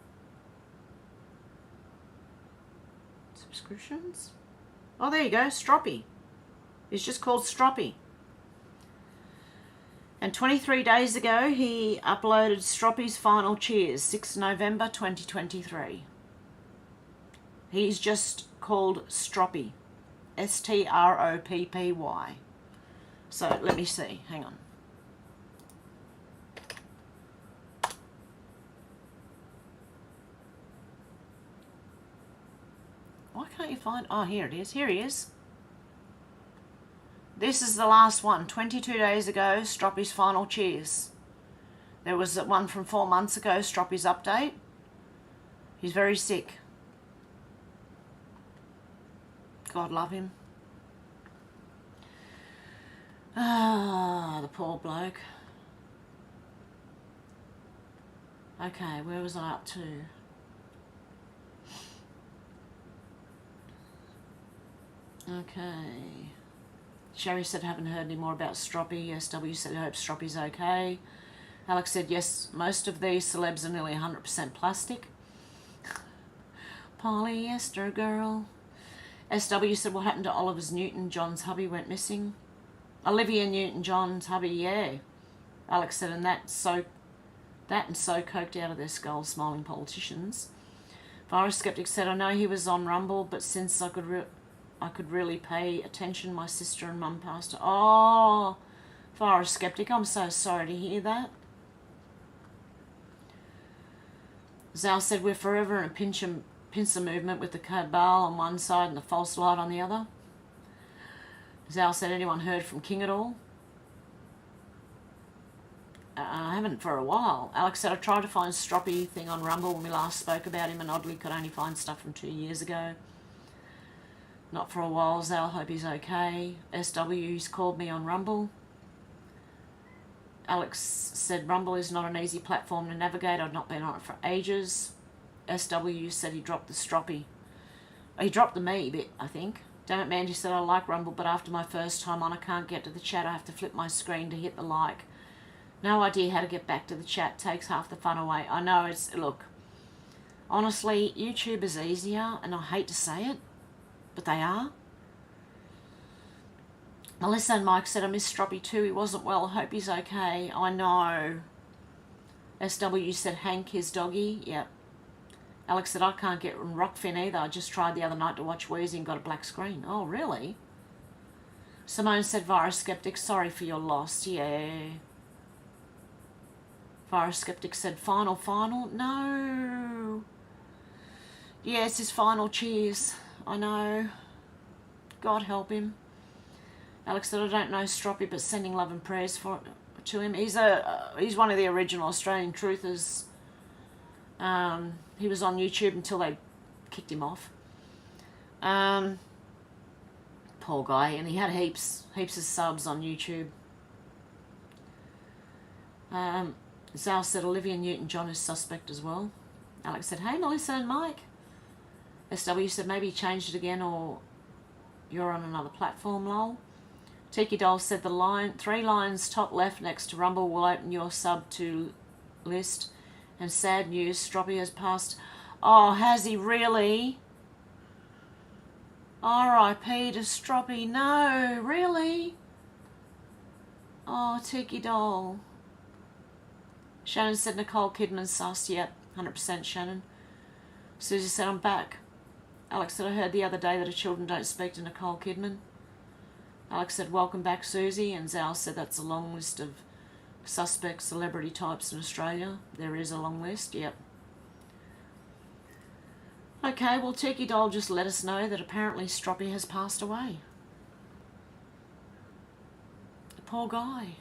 Subscriptions? Oh, there you go, Stroppy. He's just called Stroppy. And 23 days ago, he uploaded Stroppy's Final Cheers, 6 November 2023. He's just called Stroppy. Stroppy. So, let me see. Hang on. Why can't you find... Oh, here it is. Here he is. This is the last one. 22 days ago, Stroppy's Final Cheers. There was one from 4 months ago, Stroppy's update. He's very sick. God love him. Ah, the poor bloke. Okay, where was I up to? Okay. Sherry said, haven't heard any more about Stroppy. SW said, hope Stroppy's okay. Alex said, yes, most of these celebs are nearly 100% plastic. Polyester girl. SW said, what happened to Oliver's Newton? John's hubby went missing. Olivia Newton-John's hubby, yeah. Alex said, and that and so coked out of their skulls, smiling politicians. Virus Skeptic said, I know he was on Rumble, but since I could really pay attention, my sister and mum passed. Oh, Virus Skeptic, I'm so sorry to hear that. Zal said, we're forever in a pincer movement with the cabal on one side and the false light on the other. Zal said, anyone heard from King at all? I haven't for a while. Alex said, I tried to find Stroppy thing on Rumble when we last spoke about him and oddly could only find stuff from 2 years ago. Not for a while, Zal, hope he's okay. SW's called me on Rumble. Alex said, Rumble is not an easy platform to navigate. I've not been on it for ages. SW said he dropped the Stroppy. He dropped the me bit, I think. Damn it, Mandy said, I like Rumble, but after my first time on, I can't get to the chat. I have to flip my screen to hit the like. No idea how to get back to the chat. Takes half the fun away. I know, look, Honestly, YouTube is easier, and I hate to say it, but they are. Melissa and Mike said, I miss Stroppy too. He wasn't well. Hope he's okay. I know. SW said, Hank, his doggy. Yep. Alex said, I can't get Rockfin either. I just tried the other night to watch Wheezy and got a black screen. Oh, really? Simone said, Virus Skeptic, sorry for your loss. Yeah. Virus Skeptic said, final? No. Yeah, it's his final cheers. I know. God help him. Alex said, I don't know Stroppy, but sending love and prayers to him. He's one of the original Australian truthers. He was on YouTube until they kicked him off. Poor guy, and he had heaps of subs on YouTube. Zal said Olivia Newton-John is suspect as well. Alex said, hey, Melissa and Mike. SW said, maybe you changed it again or you're on another platform, lol. Tiki Doll said, the 3 lines top left next to Rumble will open your sub to list. And sad news, Stroppy has passed. Oh, has he really? R.I.P. to Stroppy. No, really? Oh, Tiki Doll. Shannon said Nicole Kidman sus. Yep, 100% Shannon. Susie said, I'm back. Alex said, I heard the other day that her children don't speak to Nicole Kidman. Alex said, welcome back, Susie. And Zal said, that's a long list of suspect celebrity types in Australia. There is a long list, yep. Okay, well, Tiki Doll just let us know that apparently Stroppy has passed away. The poor guy.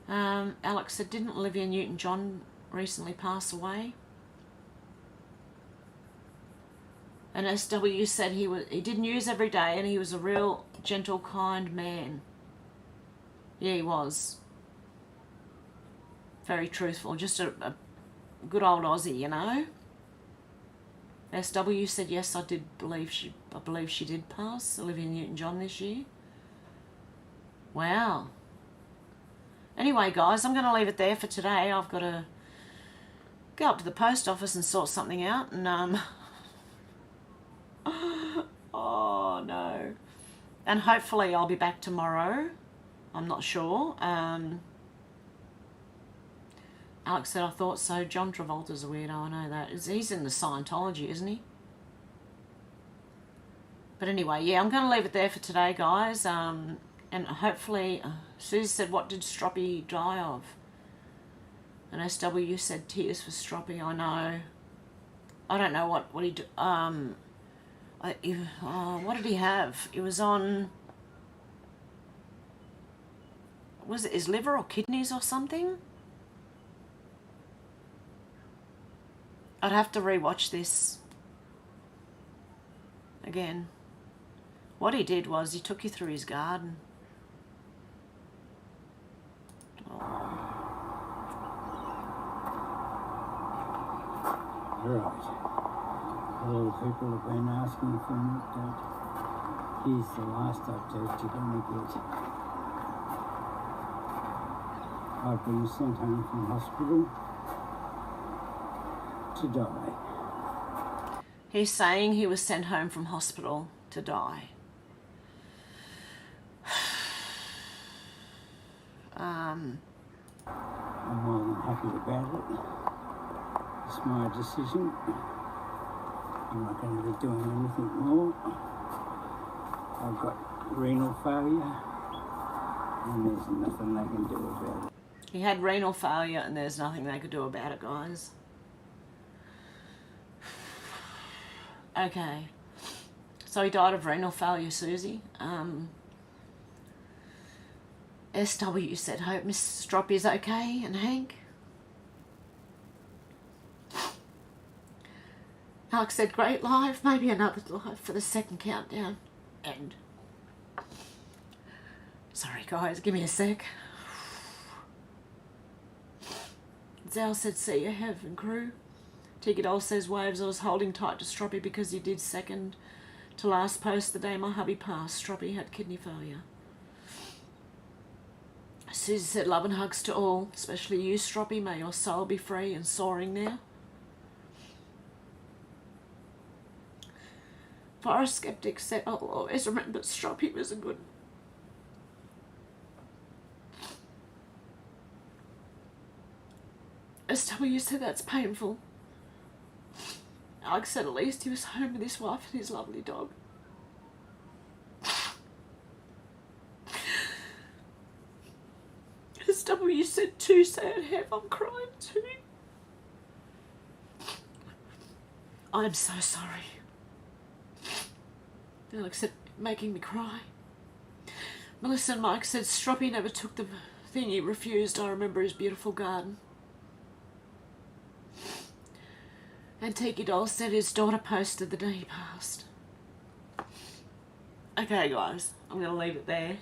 Alex said, didn't Olivia Newton-John recently pass away? And SW said he did news every day and he was a real gentle, kind man. Yeah, he was. Very truthful. Just a good old Aussie, you know. SW said, yes, I believe she did pass, Olivia Newton-John, this year. Wow. Anyway, guys, I'm going to leave it there for today. I've got to go up to the post office and sort something out. And, oh, no. And hopefully I'll be back tomorrow. I'm not sure. Alex said, I thought so. John Travolta's a weirdo, I know that. He's in the Scientology, isn't he? But anyway, yeah, I'm going to leave it there for today, guys. And hopefully, Susie said, what did Stroppy die of? And SW said, tears for Stroppy, I know. I don't know what he... what did he have? It was on... Was it his liver or kidneys or something? I'd have to rewatch this again. What he did was he took you through his garden. Right. A lot of people have been asking for an update. Here's the last update you're going to get. I've been sent home from hospital to die. He's saying he was sent home from hospital to die. I'm more than happy about it. It's my decision. I'm not going to be doing anything more. I've got renal failure and there's nothing they can do about it. He had renal failure and there's nothing they could do about it, guys. Okay. So he died of renal failure, Susie. SW said, hope Mr. Stroppy is okay, and Hank. Alex said, great live, maybe another live for the second countdown. End. Sorry guys, give me a sec. Zal said, see you, Hev and crew. Tiki Doll says, waves, I was holding tight to Stroppy because he did second to last post the day my hubby passed. Stroppy had kidney failure. Susie said, love and hugs to all, especially you, Stroppy. May your soul be free and soaring now. Forest Skeptic said, I'll always remember Stroppy was a good. SW said, that's painful. Alex said, at least he was home with his wife and his lovely dog. SW said, too sad, Hev, I'm crying too. I'm so sorry. Alex said, making me cry. Melissa and Mike said, Stroppy never took the thing he refused. I remember his beautiful garden. And Tiki Doll said his daughter posted the day he passed. Okay, guys, I'm going to leave it there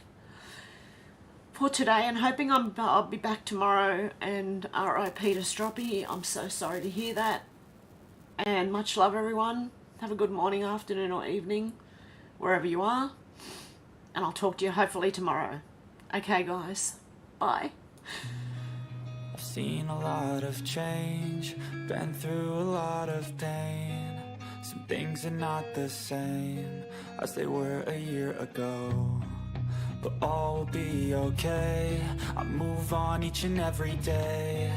for today, and hoping I'll be back tomorrow. And RIP to Stroppy. I'm so sorry to hear that. And much love, everyone. Have a good morning, afternoon, or evening, wherever you are. And I'll talk to you hopefully tomorrow. Okay, guys. Bye. I've seen a lot of change, been through a lot of pain. Some things are not the same as they were a year ago, but all will be okay. I move on each and every day.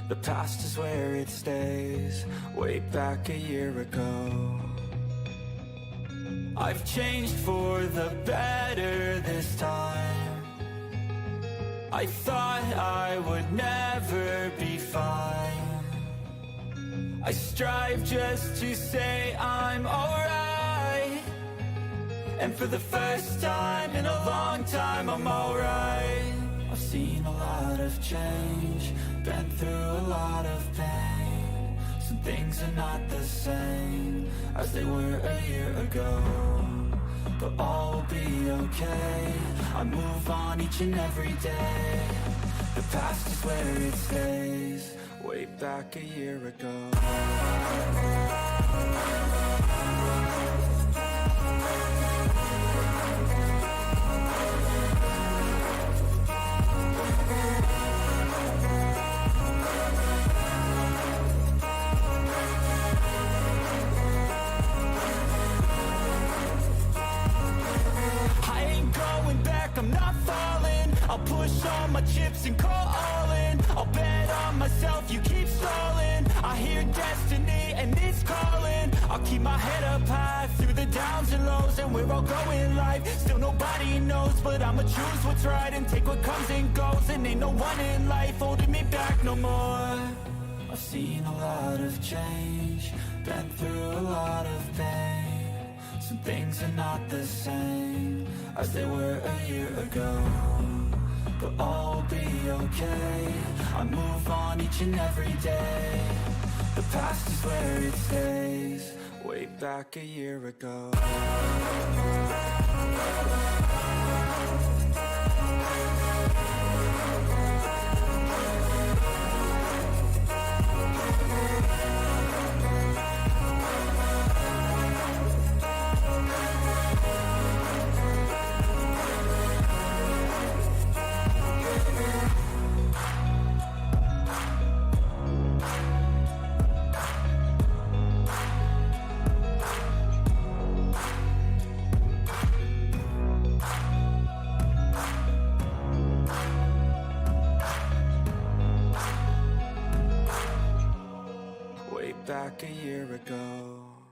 The past is where it stays, way back a year ago. I've changed for the better this time. I thought I would never be fine. I strive just to say I'm alright, and for the first time in a long time I'm alright. I've seen a lot of change, been through a lot of pain. Some things are not the same as they were a year ago, but all will be okay. I move on each and every day. The past is where it stays, way back a year ago. I'm not falling. I'll push all my chips and call all in. I'll bet on myself, you keep stalling. I hear destiny and it's calling. I'll keep my head up high through the downs and lows, and we're all going in life. Still nobody knows, but I'ma choose what's right and take what comes and goes. And ain't no one in life holding me back no more. I've seen a lot of change, been through a lot of pain. Some things are not the same as they were a year ago, but all will be okay. I move on each and every day. The past is where it stays, way back a year ago. Back a year ago.